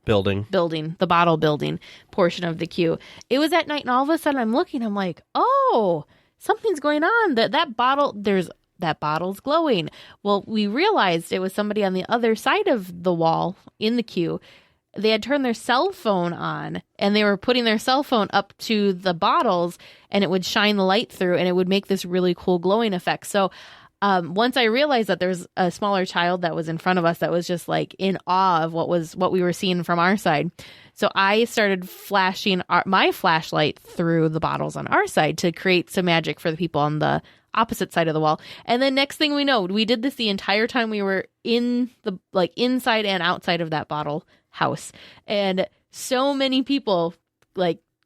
Building, the bottle building portion of the queue. It was at night, and all of a sudden I'm looking, I'm like, oh, something's going on. That bottle's glowing. Well, we realized it was somebody on the other side of the wall in the queue. They had turned their cell phone on, and they were putting their cell phone up to the bottles, and it would shine the light through, and it would make this really cool glowing effect. So once I realized that there's a smaller child that was in front of us that was just like in awe of what we were seeing from our side. So I started flashing my flashlight through the bottles on our side to create some magic for the people on the opposite side of the wall. And then next thing we know, we did this the entire time we were in the inside and outside of that bottle house. And so many people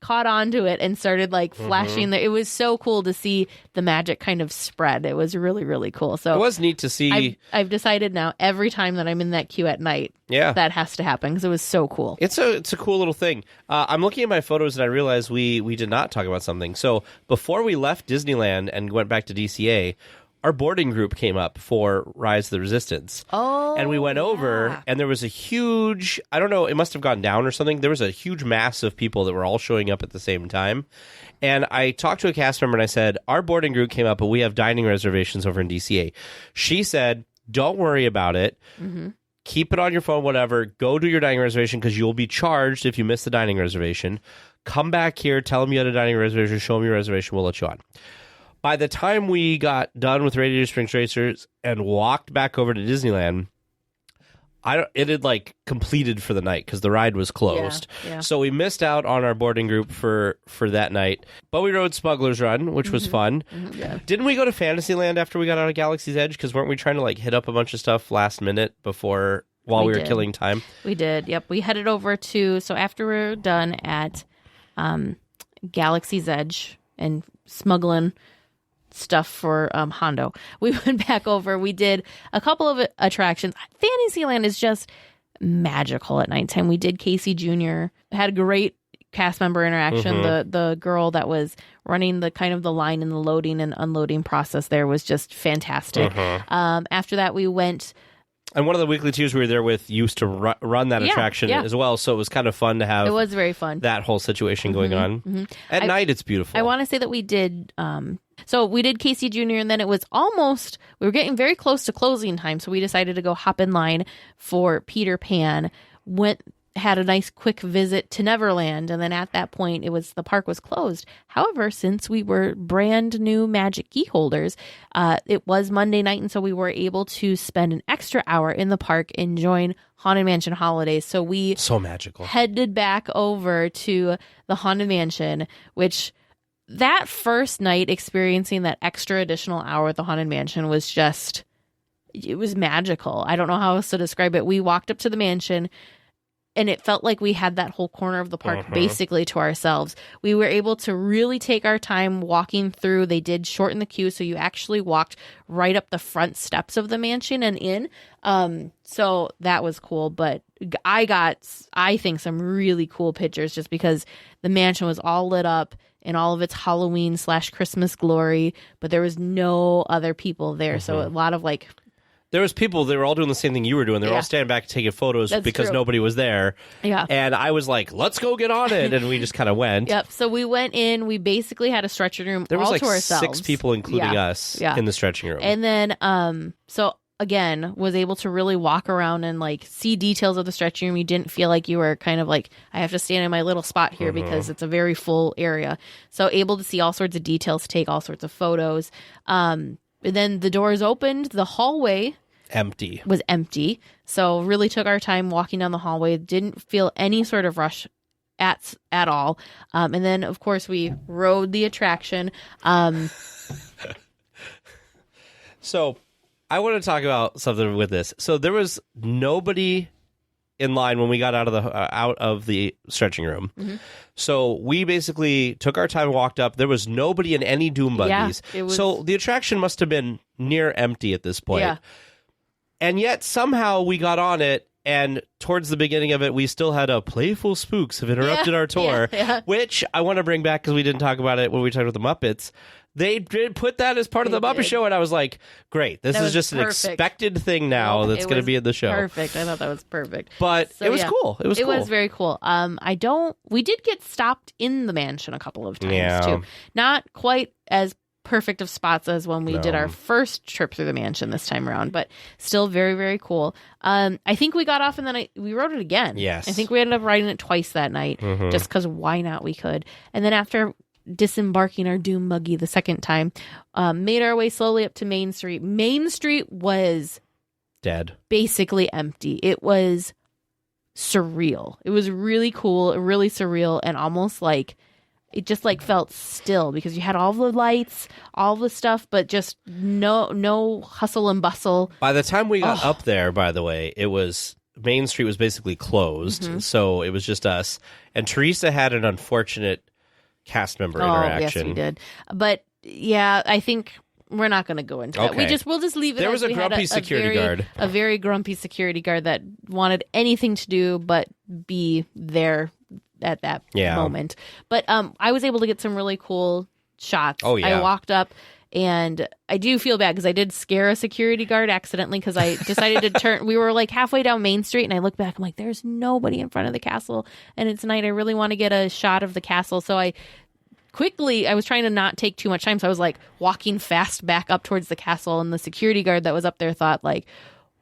caught on to it and started flashing. It was so cool to see the magic kind of spread. It was really, really cool. So it was neat to see. I've decided now every time that I'm in that queue at night, that has to happen because it was so cool. It's a cool little thing. I'm looking at my photos and I realized we did not talk about something. So before we left Disneyland and went back to DCA, our boarding group came up for Rise of the Resistance. Oh, and we went over, and there was a huge, I don't know, it must have gone down or something. There was a huge mass of people that were all showing up at the same time. And I talked to a cast member, and I said, our boarding group came up, but we have dining reservations over in DCA. She said, don't worry about it. Mm-hmm. Keep it on your phone, whatever. Go do your dining reservation, because you'll be charged if you miss the dining reservation. Come back here, tell them you had a dining reservation, show them your reservation, we'll let you on. By the time we got done with Radiator Springs Racers and walked back over to Disneyland, it had completed for the night because the ride was closed. Yeah. So we missed out on our boarding group for that night. But we rode Smuggler's Run, which was fun. Mm-hmm. Yeah. Didn't we go to Fantasyland after we got out of Galaxy's Edge? Because weren't we trying to hit up a bunch of stuff last minute while we were killing time? We did. Yep. We headed over to, so after we were done at Galaxy's Edge and smuggling stuff for Hondo. We went back over. We did a couple of attractions. Fantasyland is just magical at nighttime. We did Casey Jr. Had a great cast member interaction. The girl that was running the kind of the line in the loading and unloading process there was just fantastic. After that, we went. And one of the weekly tiers we were there with used to run that attraction as well, so it was kind of fun to have. It was very fun. That whole situation going on. At night, it's beautiful. I want to say that we did. So we did Casey Jr. and then it was almost. We were getting very close to closing time, so we decided to go hop in line for Peter Pan. Had a nice quick visit to Neverland, and then at that point the park was closed. However, since we were brand new Magic key holders, it was Monday night, and so we were able to spend an extra hour in the park enjoying Haunted Mansion holidays. So so magical. Headed back over to the Haunted Mansion, which that first night experiencing that extra additional hour at the Haunted Mansion was just, it was magical. I don't know how else to describe it. We walked up to the mansion, and it felt like we had that whole corner of the park basically to ourselves. We were able to really take our time walking through. They did shorten the queue, so you actually walked right up the front steps of the mansion and in. So that was cool. But I got, I think, some really cool pictures just because the mansion was all lit up in all of its Halloween/Christmas glory, but there was no other people there. So a lot of like... There was people, they were all doing the same thing you were doing. They were all standing back taking photos because nobody was there. Yeah. And I was like, let's go get on it. And we just kind of went. Yep. So we went in. We basically had a stretching room there was all like to ourselves. 6 people, including us, in the stretching room. And then, so again, was able to really walk around and like see details of the stretching room. You didn't feel like you were kind of like, I have to stand in my little spot here because it's a very full area. So able to see all sorts of details, take all sorts of photos. And then the doors opened. The hallway was empty. So really took our time walking down the hallway. Didn't feel any sort of rush at all. And then, of course, we rode the attraction. So I want to talk about something with this. So there was nobody in line when we got out of the stretching room. So we basically took our time and walked up. There was nobody in any doom buggies. So the attraction must have been near empty at this point. Yeah. And yet somehow we got on it, and towards the beginning of it, we still had a playful spooks have interrupted our tour, which I want to bring back because we didn't talk about it when we talked about the Muppets. They did put that as part of the Muppet Show, and I was like, great, this is just an expected thing now that's going to be in the show. Perfect. I thought that was perfect. But it was cool. It was cool. It was very cool. We did get stopped in the mansion a couple of times, too. Not quite as perfect of spots as when we did our first trip through the mansion this time around, but still very, very cool. I think we got off and then we rode it again. Yes. I think we ended up riding it twice that night just because why not? We could. And then after disembarking our doom buggy the second time, made our way slowly up to Main Street. Main Street was dead, basically empty. It was surreal. It was really cool, really surreal, and almost like it just like felt still because you had all the lights, all the stuff, but just no hustle and bustle. By the time we got up there, by the way, it was Main Street was basically closed, so it was just us. And Teresa had an unfortunate cast member interaction. Yes, we did. But yeah, I think we're not going to go into that. We'll just leave it. There was a grumpy security guard, a very grumpy security guard that wanted anything to do but be there at that moment. But I was able to get some really cool shots. I walked up, and I do feel bad because I did scare a security guard accidentally because I decided to turn. We were like halfway down Main Street, and I look back. I'm like, there's nobody in front of the castle, and it's night. I really want to get a shot of the castle. So I was trying to not take too much time. So I was like walking fast back up towards the castle, and the security guard that was up there thought like,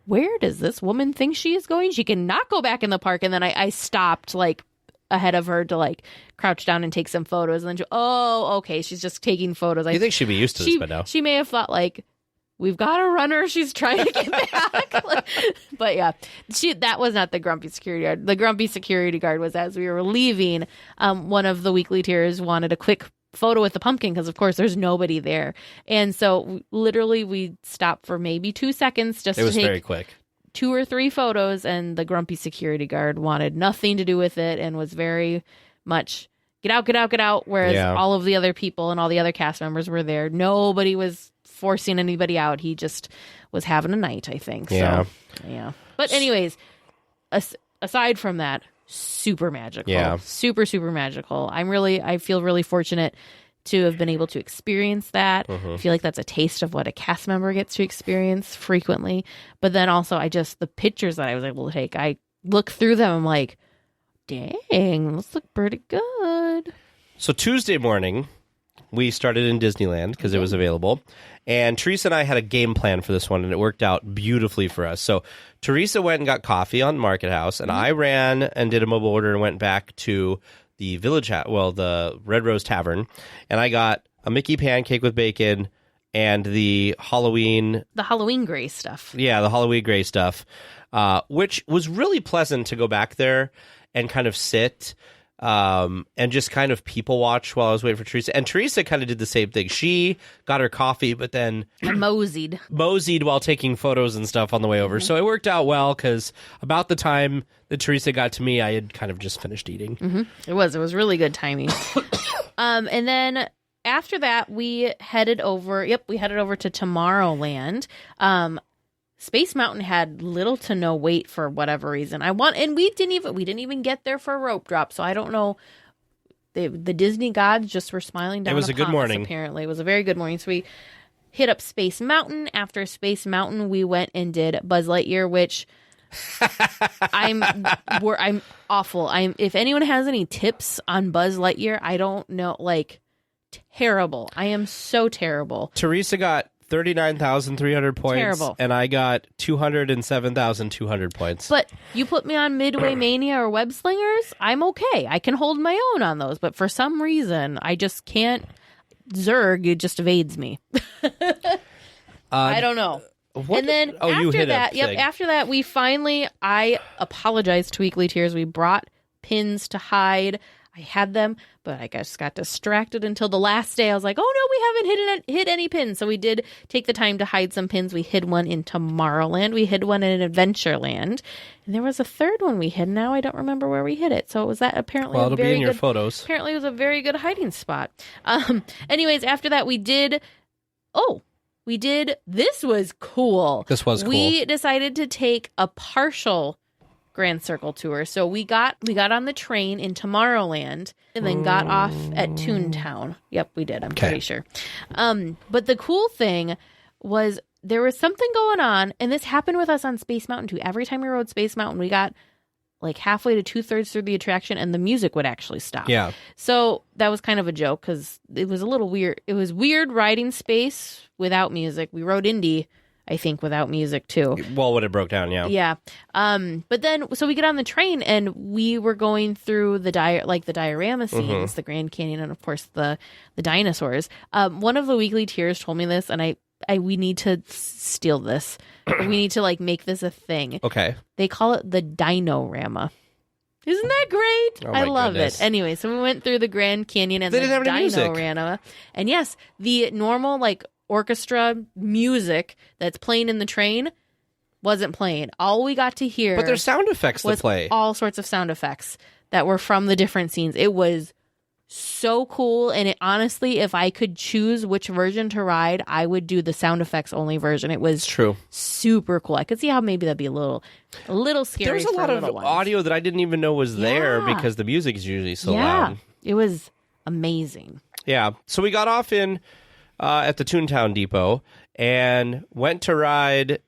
where does this woman think she is going? She cannot go back in the park. And then I stopped like ahead of her to like crouch down and take some photos, and then okay, she's just taking photos. You think she'd be used to this by now? She may have thought like, we've got a runner, she's trying to get back. But yeah, that was not the grumpy security guard. The grumpy security guard was as we were leaving. One of the weekly tiers wanted a quick photo with the pumpkin because of course there's nobody there, and so literally we stopped for maybe 2 seconds just to take very quick 2 or 3 photos, and the grumpy security guard wanted nothing to do with it and was very much get out, get out, get out. Whereas Yeah. all of the other people and all the other cast members were there. Nobody was forcing anybody out. He just was having a night, I think. Yeah. So, yeah. But anyways, aside from that, super magical. Yeah. Super, super magical. I feel really fortunate to have been able to experience that. I feel like that's a taste of what a cast member gets to experience frequently. But then also the pictures that I was able to take, I look through them, I'm like, dang, those look pretty good. So Tuesday morning, we started in Disneyland because it was available. And Teresa and I had a game plan for this one, and it worked out beautifully for us. So Teresa went and got coffee on Market House, and I ran and did a mobile order and went back to the the Red Rose Tavern, and I got a Mickey pancake with bacon and the Halloween gray stuff. Yeah, the Halloween gray stuff, which was really pleasant to go back there and kind of sit and just kind of people watch while I was waiting for Teresa. And Teresa kind of did the same thing. She got her coffee, but then I moseyed while taking photos and stuff on the way over. So it worked out well because about the time that Teresa got to me, I had kind of just finished eating. It was really good timing. And then after that, we headed over to Tomorrowland. Space Mountain had little to no wait for whatever reason. We didn't even get there for a rope drop, so I don't know. The Disney gods just were smiling down. It was a good morning. Apparently, it was a very good morning. So we hit up Space Mountain. After Space Mountain, we went and did Buzz Lightyear, which I'm awful. If anyone has any tips on Buzz Lightyear, I don't know. Terrible. I am so terrible. Teresa got 39,300 points. Terrible. And I got 207,200 points. But you put me on Midway Mania or Web Slingers, I'm okay. I can hold my own on those. But for some reason, I just can't. Zerg, it just evades me. I don't know. And then after that, we finally, I apologized to Weekly Tears. We brought pins to hide. I had them, but I just got distracted until the last day. I was like, oh no, we haven't hit any pins. So we did take the time to hide some pins. We hid one in Tomorrowland. We hid one in Adventureland. And there was a third one we hid. Now I don't remember where we hid it. So it was that apparently it'll be in your photos. Apparently it was a very good hiding spot. Anyways, after that this was cool. This was cool. We decided to take a partial Grand Circle tour. So we got on the train in Tomorrowland and then got off at Toontown. Yep, we did. I'm pretty sure. But the cool thing was there was something going on, and this happened with us on Space Mountain too. Every time we rode Space Mountain, we got like halfway to 2/3 through the attraction and the music would actually stop. Yeah. So that was kind of a joke because it was a little weird. It was weird riding Space without music. We rode Indy, I think, without music too. Well, when it broke down, yeah. Yeah. But then, so we get on the train and we were going through the diorama scenes, the Grand Canyon, and of course the dinosaurs. One of the Weekly Tears told me this, and we need to steal this. We need to make this a thing. Okay. They call it the Dinorama. Isn't that great? Oh I my love goodness. it. Anyway, so we went through the Grand Canyon and They the didn't have any music. Dinorama. And yes, the normal orchestra music that's playing in the train wasn't playing. All we got to hear But there's sound effects to was play. all sorts of sound effects that were from the different scenes. It was so cool, and it honestly, if I could choose which version to ride, I would do the sound effects only version. It was True. super cool. I could see how maybe that'd be a little scary. There was a lot of audio that I didn't even know was there because the music is usually so loud. It was amazing. Yeah. So we got off in at the Toontown Depot and went to ride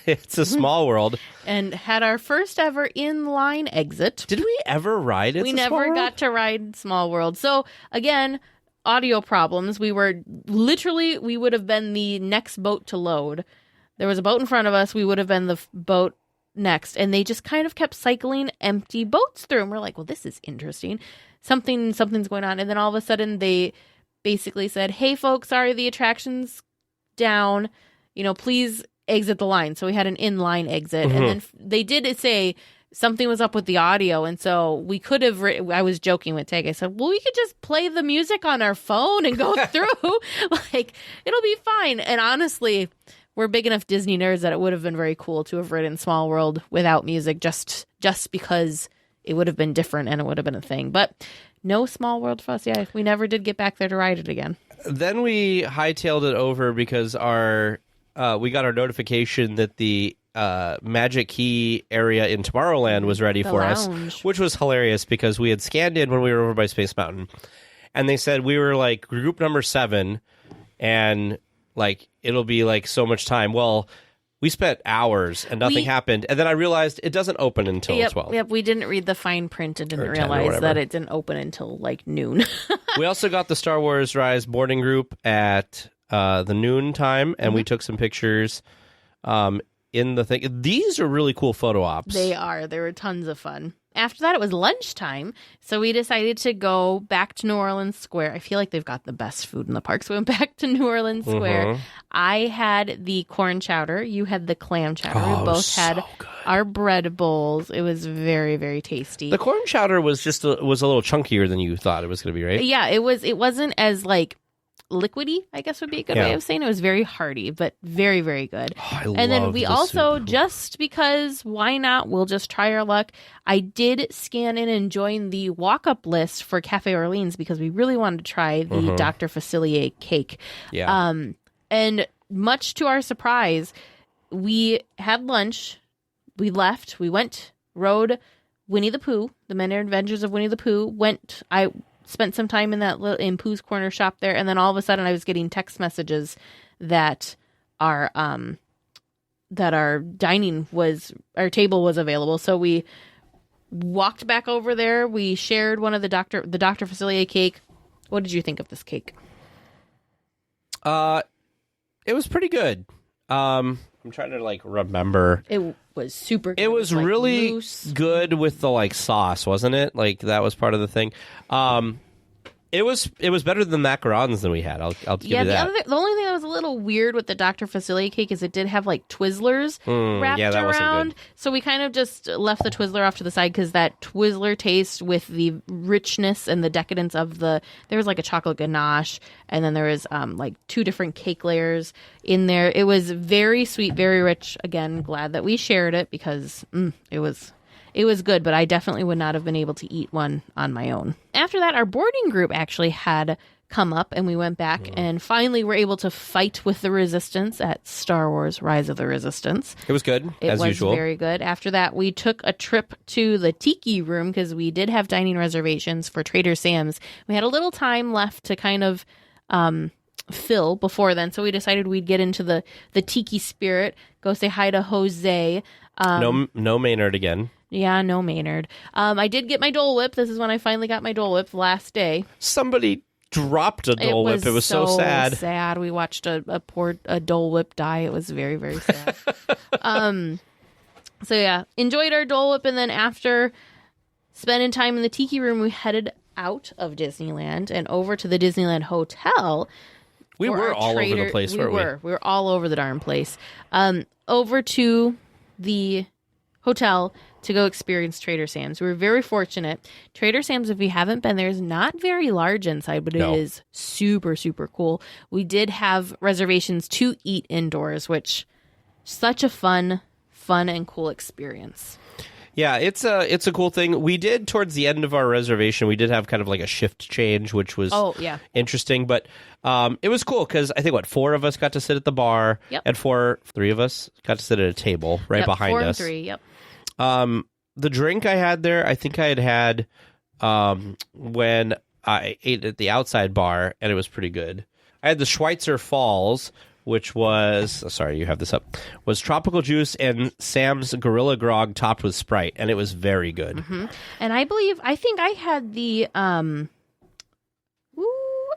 It's a Small World. And had our first ever in-line exit. Did we ever ride We never got to ride Small World. So, again, audio problems. We would have been the next boat to load. There was a boat in front of us. We would have been the boat next. And they just kind of kept cycling empty boats through. And we're like, well, this is interesting. Something's going on. And then all of a sudden they basically said, hey, folks, sorry, the attraction's down. Please exit the line. So we had an in-line exit. And then they did say something was up with the audio. And so we could have, I was joking with Tag. I said, well, we could just play the music on our phone and go through. It'll be fine. And honestly, we're big enough Disney nerds that it would have been very cool to have ridden Small World without music just because it would have been different and it would have been a thing. But no Small World for us. Yeah, we never did get back there to ride it again. Then we hightailed it over because we got our notification that the Magic Key area in Tomorrowland was ready for us, which was hilarious because we had scanned in when we were over by Space Mountain, and they said we were like group number 7, and like it'll be like so much time. Well, we spent hours and nothing happened, and then I realized it doesn't open until 12. Yep, we didn't read the fine print and didn't realize that it didn't open until like noon. We also got the Star Wars Rise boarding group at the noon time, and we took some pictures in the thing. These are really cool photo ops. They are. They were tons of fun. After that, it was lunchtime, so we decided to go back to New Orleans Square. I feel like they've got the best food in the park, so we went back to New Orleans Square. I had the corn chowder. You had the clam chowder. We both had our bread bowls. It was very, very tasty. The corn chowder was just was a little chunkier than you thought it was going to be, right? Yeah, it was. It wasn't as like liquidy, I guess would be a good way of saying it. Was very hearty, but very, very good. And then we also, just because why not, we'll just try our luck. I did scan in and join the walk-up list for Cafe Orleans because we really wanted to try the Dr. Facilier cake. Yeah. And much to our surprise, we had lunch, we left, we went, rode Winnie the Pooh, the Many Adventures of Winnie the Pooh, I spent some time in Pooh's Corner shop there, and then all of a sudden I was getting text messages that our table was available. So we walked back over there. We shared one of the Dr. Facilier cake. What did you think of this cake? It was pretty good. I'm trying to like remember. It was super good. It was like really loose. Good with the like sauce, wasn't it? Like that was part of the thing. It was better than the macarons than we had. I'll give you that. The only thing that was a little weird with the Dr. Facilier cake is it did have like Twizzlers wrapped around. Wasn't good. So we kind of just left the Twizzler off to the side because that Twizzler taste with the richness and the decadence of there was like a chocolate ganache, and then there was like 2 different cake layers in there. It was very sweet, very rich. Again, glad that we shared it because it was good, but I definitely would not have been able to eat one on my own. After that, our boarding group actually had come up, and we went back and finally were able to fight with the Resistance at Star Wars Rise of the Resistance. It was good, as usual. It was very good. After that, we took a trip to the Tiki Room because we did have dining reservations for Trader Sam's. We had a little time left to kind of fill before then, so we decided we'd get into the Tiki spirit, go say hi to Jose. No Maynard again. Yeah, no Maynard. I did get my Dole Whip. This is when I finally got my Dole Whip last day. Somebody dropped a Dole Whip. It was so sad. We watched a Dole Whip die. It was very, very sad. So yeah, enjoyed our Dole Whip, and then after spending time in the Tiki Room, we headed out of Disneyland and over to the Disneyland Hotel. We were all over the place, weren't we? We were all over the darn place. Over to the hotel to go experience Trader Sam's. We were very fortunate. Trader Sam's, if you haven't been there, is not very large inside, but it is super, super cool. We did have reservations to eat indoors, which such a fun and cool experience. Yeah, it's a cool thing. We did, towards the end of our reservation, we did have kind of like a shift change, which was interesting. But it was cool because I think, 4 of us got to sit at the bar, and 3 of us got to sit at a table right behind 4 and us. 3, yep. The drink I had there, I think I had when I ate at the outside bar, and it was pretty good. I had the Schweitzer Falls, which was, sorry, you have this up, was tropical juice and Sam's Gorilla Grog topped with Sprite, and it was very good. Mm-hmm. And I think I had the, I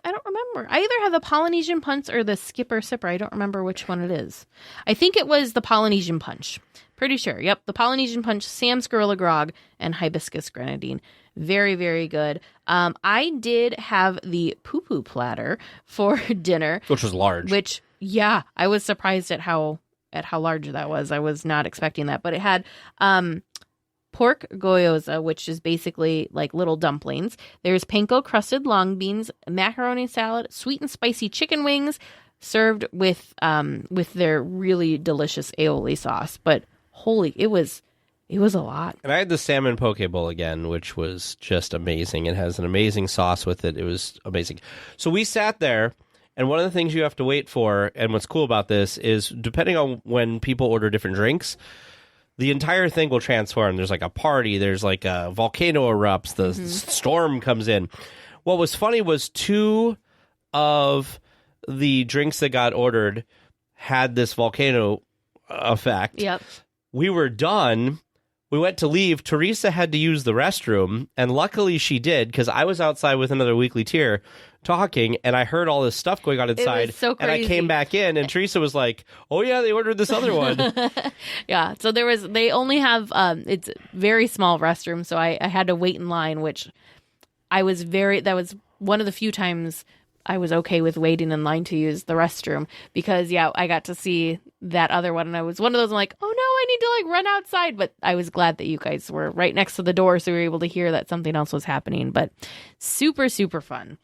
don't remember. I either had the Polynesian Punch or the Skipper Sipper. I don't remember which one it is. I think it was the Polynesian Punch. Pretty sure. Yep, the Polynesian Punch, Sam's Gorilla Grog, and Hibiscus Grenadine. Very, very good. I did have the poo-poo platter for dinner. Which was large. Yeah, I was surprised at how large that was. I was not expecting that. But it had pork gyoza, which is basically like little dumplings. There's panko crusted long beans, macaroni salad, sweet and spicy chicken wings, served with their really delicious aioli sauce. But it was It was a lot. And I had the salmon poke bowl again, which was just amazing. It has an amazing sauce with it. It was amazing. So we sat there, and one of the things you have to wait for, and what's cool about this is depending on when people order different drinks, the entire thing will transform. There's like a party. There's like a volcano erupts. The storm comes in. What was funny was 2 of the drinks that got ordered had this volcano effect. Yep. We were done. We went to leave. Teresa had to use the restroom, and luckily she did, because I was outside with another weekly tier talking, and I heard all this stuff going on inside. It was so crazy. And I came back in, and Teresa was like, "Oh yeah, they ordered this other one." Yeah, so they only have it's very small restroom, so I had to wait in line, which that was one of the few times I was okay with waiting in line to use the restroom, because I got to see that other one, and I was one of those, I'm like, oh no, I need to like run outside, but I was glad that you guys were right next to the door, so we were able to hear that something else was happening. But super, super fun.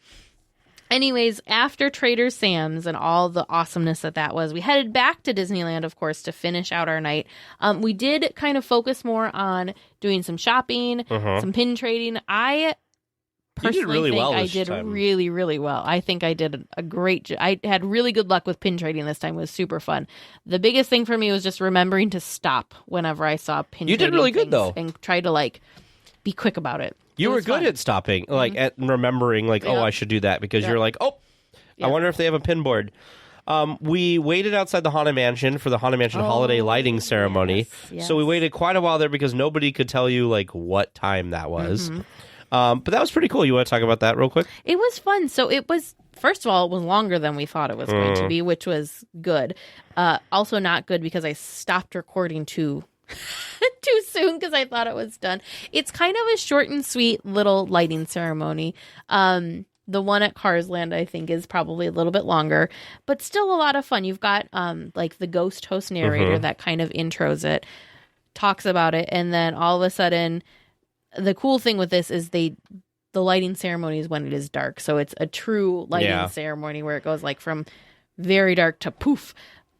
Anyways, after Trader Sam's and all the awesomeness that was, we headed back to Disneyland, of course, to finish out our night. We did kind of focus more on doing some shopping, some pin trading. I personally think I did really, really well. I think I did a great job. I had really good luck with pin trading this time. It was super fun. The biggest thing for me was just remembering to stop whenever I saw pin trading. You did really good, though. And try to like be quick about it. You were good at stopping, like at remembering, like, oh, I should do that, because you're like, oh, I wonder if they have a pin board. We waited outside the Haunted Mansion for the Haunted Mansion holiday lighting ceremony. Yes. So we waited quite a while there because nobody could tell you like what time that was. But that was pretty cool. You want to talk about that real quick? It was fun. So it was, first of all, it was longer than we thought it was going to be, which was good. Also not good because I stopped recording too soon because I thought it was done. It's kind of a short and sweet little lighting ceremony. The one at Cars Land, I think, is probably a little bit longer, but still a lot of fun. You've got like the ghost host narrator that kind of intros it, talks about it, and then all of a sudden, the cool thing with this is the lighting ceremony is when it is dark. So it's a true lighting ceremony where it goes like from very dark to poof,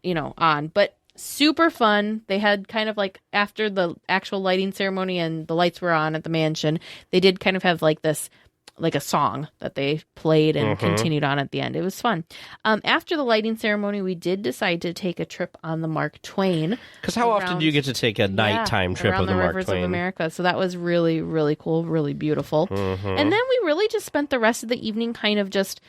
on. But super fun. They had kind of like after the actual lighting ceremony and the lights were on at the mansion, they did kind of have like this, like a song that they played and continued on at the end. It was fun. After the lighting ceremony, we did decide to take a trip on the Mark Twain. Because how often do you get to take a nighttime trip of the Mark rivers Twain? Of America. So that was really, really cool, really beautiful. And then we really just spent the rest of the evening kind of just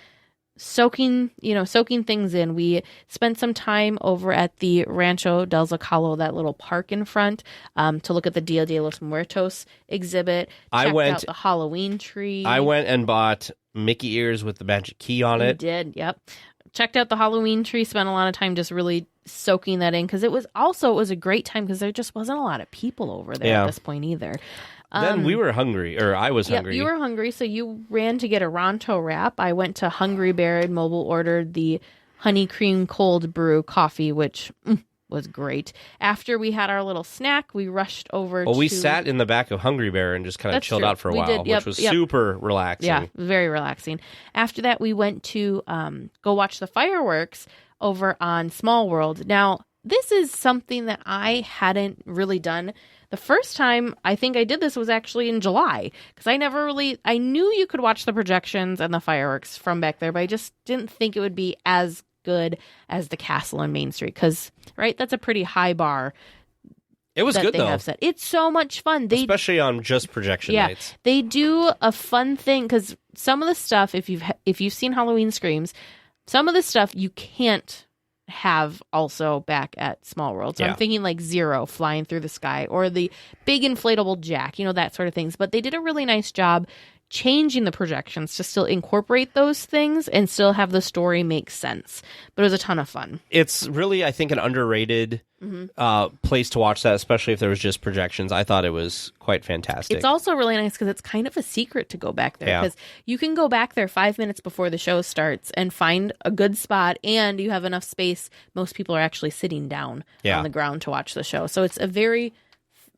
soaking things in. We spent some time over at the Rancho del Zocalo, that little park in front, to look at the Dia de los Muertos exhibit. Checked out the Halloween tree. I went and bought Mickey ears with the magic key on it. You did, yep. Checked out the Halloween tree, spent a lot of time just really soaking that in, because it was a great time because there just wasn't a lot of people over there at this point either. Then we were hungry, or I was hungry. You were hungry, so you ran to get a Ronto wrap. I went to Hungry Bear and mobile ordered the honey cream cold brew coffee, which was great. After we had our little snack, we rushed over we sat in the back of Hungry Bear and just kind of chilled out for a while, which was super relaxing. Yeah, very relaxing. After that, we went to go watch the fireworks over on Small World. Now, this is something that I hadn't really done. The first time I think I did this was actually in July, because I knew you could watch the projections and the fireworks from back there, but I just didn't think it would be as good as the castle on Main Street, because, right, that's a pretty high bar. It was good, though. It's so much fun. Especially on just projection nights. They do a fun thing, because some of the stuff, if you've seen Halloween Screams, some of the stuff you can't have also back at Small World. So I'm thinking like Zero flying through the sky, or the big inflatable Jack, that sort of things. But they did a really nice job changing the projections to still incorporate those things and still have the story make sense. But it was a ton of fun. It's really, I think, an underrated place to watch that, especially if there was just projections. I thought it was quite fantastic. It's also really nice because it's kind of a secret to go back there, because you can go back there 5 minutes before the show starts and find a good spot, and you have enough space. Most people are actually sitting down on the ground to watch the show. So it's a very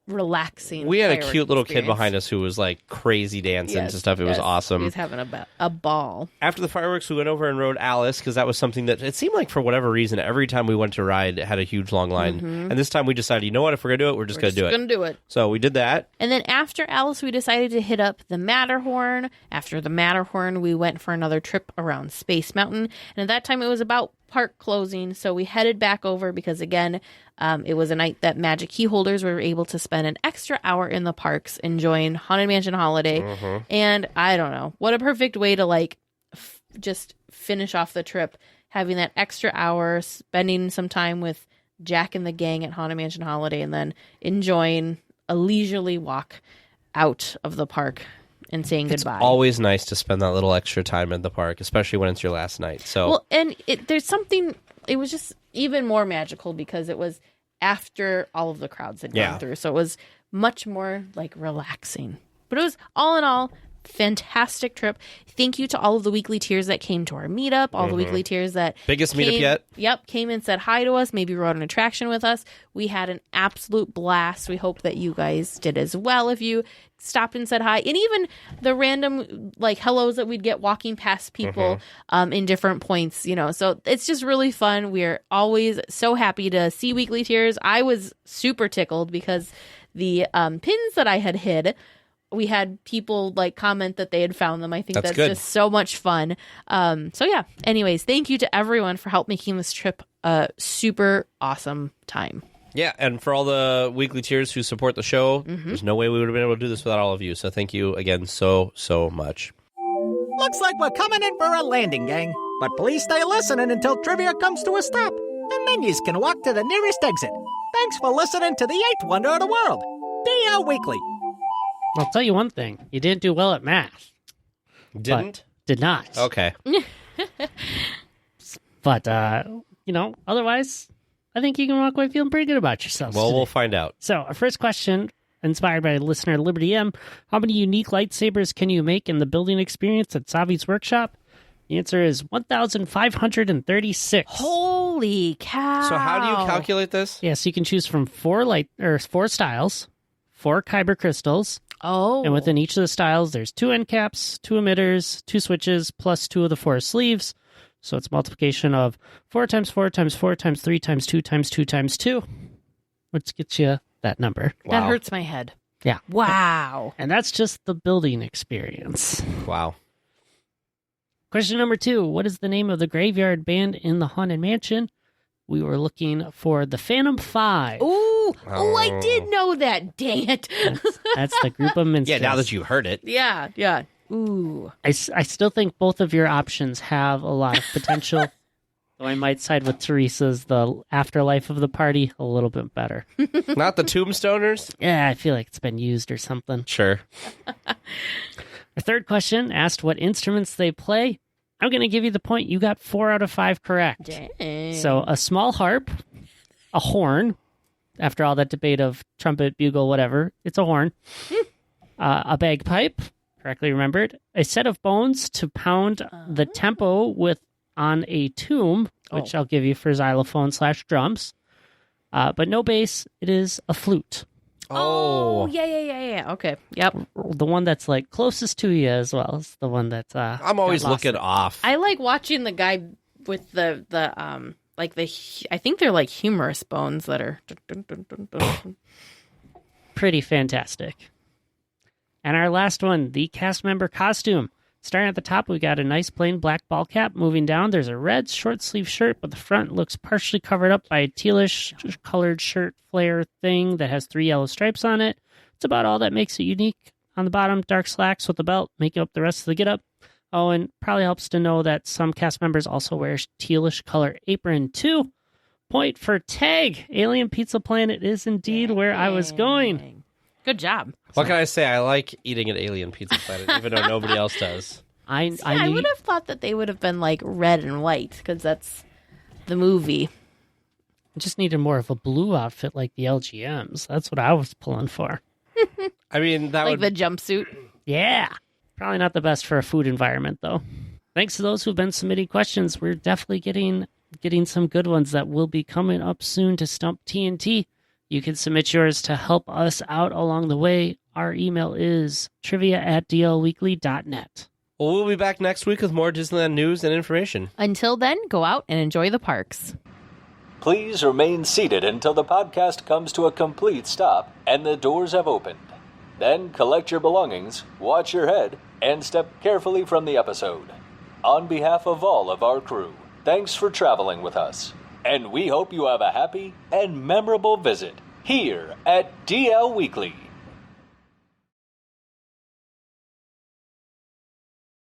relaxing. We had a firework cute little kid experience. behind us who was like crazy dancing Yes, and stuff. It was yes. awesome. He was having a ball. After the fireworks, we went over and rode Alice because that was something that it seemed like for whatever reason, every time we went to ride, it had a huge long line. And this time we decided, you know what? If we're going to do it, we're just going to do it. Gonna do it. So we did that. And then after Alice, we decided to hit up the Matterhorn. After the Matterhorn, we went for another trip around Space Mountain. And at that time, it was about park closing. So we headed back over because, again, it was a night that Magic Key holders were able to spend an extra hour in the parks enjoying Haunted Mansion Holiday. And I don't know, what a perfect way to like just finish off the trip, having that extra hour, spending some time with Jack and the gang at Haunted Mansion Holiday, and then enjoying a leisurely walk out of the park and saying goodbye. It's always nice to spend that little extra time at the park, especially when it's your last night. So, well, and there's something, it was just even more magical because it was after all of the crowds had gone through. So it was much more like relaxing. But it was all in all, fantastic trip. Thank you to all of the weekly tiers that came to our meetup, all the weekly tiers that biggest meetup yet. Yep, came and said hi to us, maybe rode an attraction with us. We had an absolute blast. We hope that you guys did as well if you stopped and said hi. And even the random like hellos that we'd get walking past people in different points, you know. So it's just really fun. We're always so happy to see weekly tiers. I was super tickled because the pins that I had hid, we had people like comment that they had found them. I think that's good. just so much fun. So yeah, anyways, thank you to everyone for help making this trip a super awesome time. Yeah, and for all the weekly tiers who support the show, there's no way we would have been able to do this without all of you. So thank you again so much. Looks like we're coming in for a landing, gang. But please stay listening until trivia comes to a stop. And then you can walk to the nearest exit. Thanks for listening to the 8th wonder of the world, DLWeekly. I'll tell you one thing. You didn't do well at math. Didn't? Did not. Okay. But, otherwise, I think you can walk away feeling pretty good about yourself. Well, we'll find out. So, our first question, inspired by listener Liberty M, how many unique lightsabers can you make in the building experience at Savi's workshop? The answer is 1,536. Holy cow. So how do you calculate this? Yes, you can choose from four styles, 4 kyber crystals. Oh. And within each of the styles, there's 2 end caps, 2 emitters, 2 switches, plus 2 of the 4 sleeves. So it's multiplication of 4 times 4 times 4 times 3 times 2 times 2 times 2, which gets you that number. That hurts my head. Yeah. Wow. And that's just the building experience. Wow. Question number 2. What is the name of the graveyard band in the Haunted Mansion? We were looking for the Phantom 5. Ooh. Oh, I did know that. Dang it. That's the group of minstrels. Yeah, now that you heard it. Yeah. Ooh. I still think both of your options have a lot of potential. Though I might side with Teresa's, the afterlife of the party, a little bit better. Not the Tombstoners? Yeah, I feel like it's been used or something. Sure. Our third question asked what instruments they play. I'm going to give you the point. You got 4 out of 5 correct. Dang. So a small harp, a horn, after all that debate of trumpet, bugle, whatever, it's a horn, a bagpipe, correctly remembered, a set of bones to pound the tempo with on a tomb, which I'll give you for xylophone/drums, but no bass. It is a flute. Oh, yeah. Okay. Yep. The one that's like closest to you as well is the one that's I'm always got lost. looking off. I like watching the guy with the I think they're like humorous bones that are pretty fantastic. And our last one, the cast member costume. Starting at the top, we got a nice plain black ball cap. Moving down, there's a red short sleeve shirt, but the front looks partially covered up by a tealish colored shirt flare thing that has 3 yellow stripes on it. It's about all that makes it unique. On the bottom, dark slacks with a belt, making up the rest of the getup. Oh, and probably helps to know that some cast members also wear tealish color apron too. Point for Tag. Alien Pizza Planet is indeed where I was going. Good job. What can I say? I like eating at Alien Pizza Planet, even though nobody else does. I would have thought that they would have been like red and white because that's the movie. I just needed more of a blue outfit like the LGMs. That's what I was pulling for. I mean, that Like would... the jumpsuit. Yeah. Probably not the best for a food environment, though. Thanks to those who've been submitting questions. We're definitely getting some good ones that will be coming up soon to Stump TNT. You can submit yours to help us out along the way. Our email is trivia@dlweekly.net. Well, we'll be back next week with more Disneyland news and information. Until then, go out and enjoy the parks. Please remain seated until the podcast comes to a complete stop and the doors have opened. Then collect your belongings, watch your head, and step carefully from the episode. On behalf of all of our crew, thanks for traveling with us. And we hope you have a happy and memorable visit here at DL Weekly.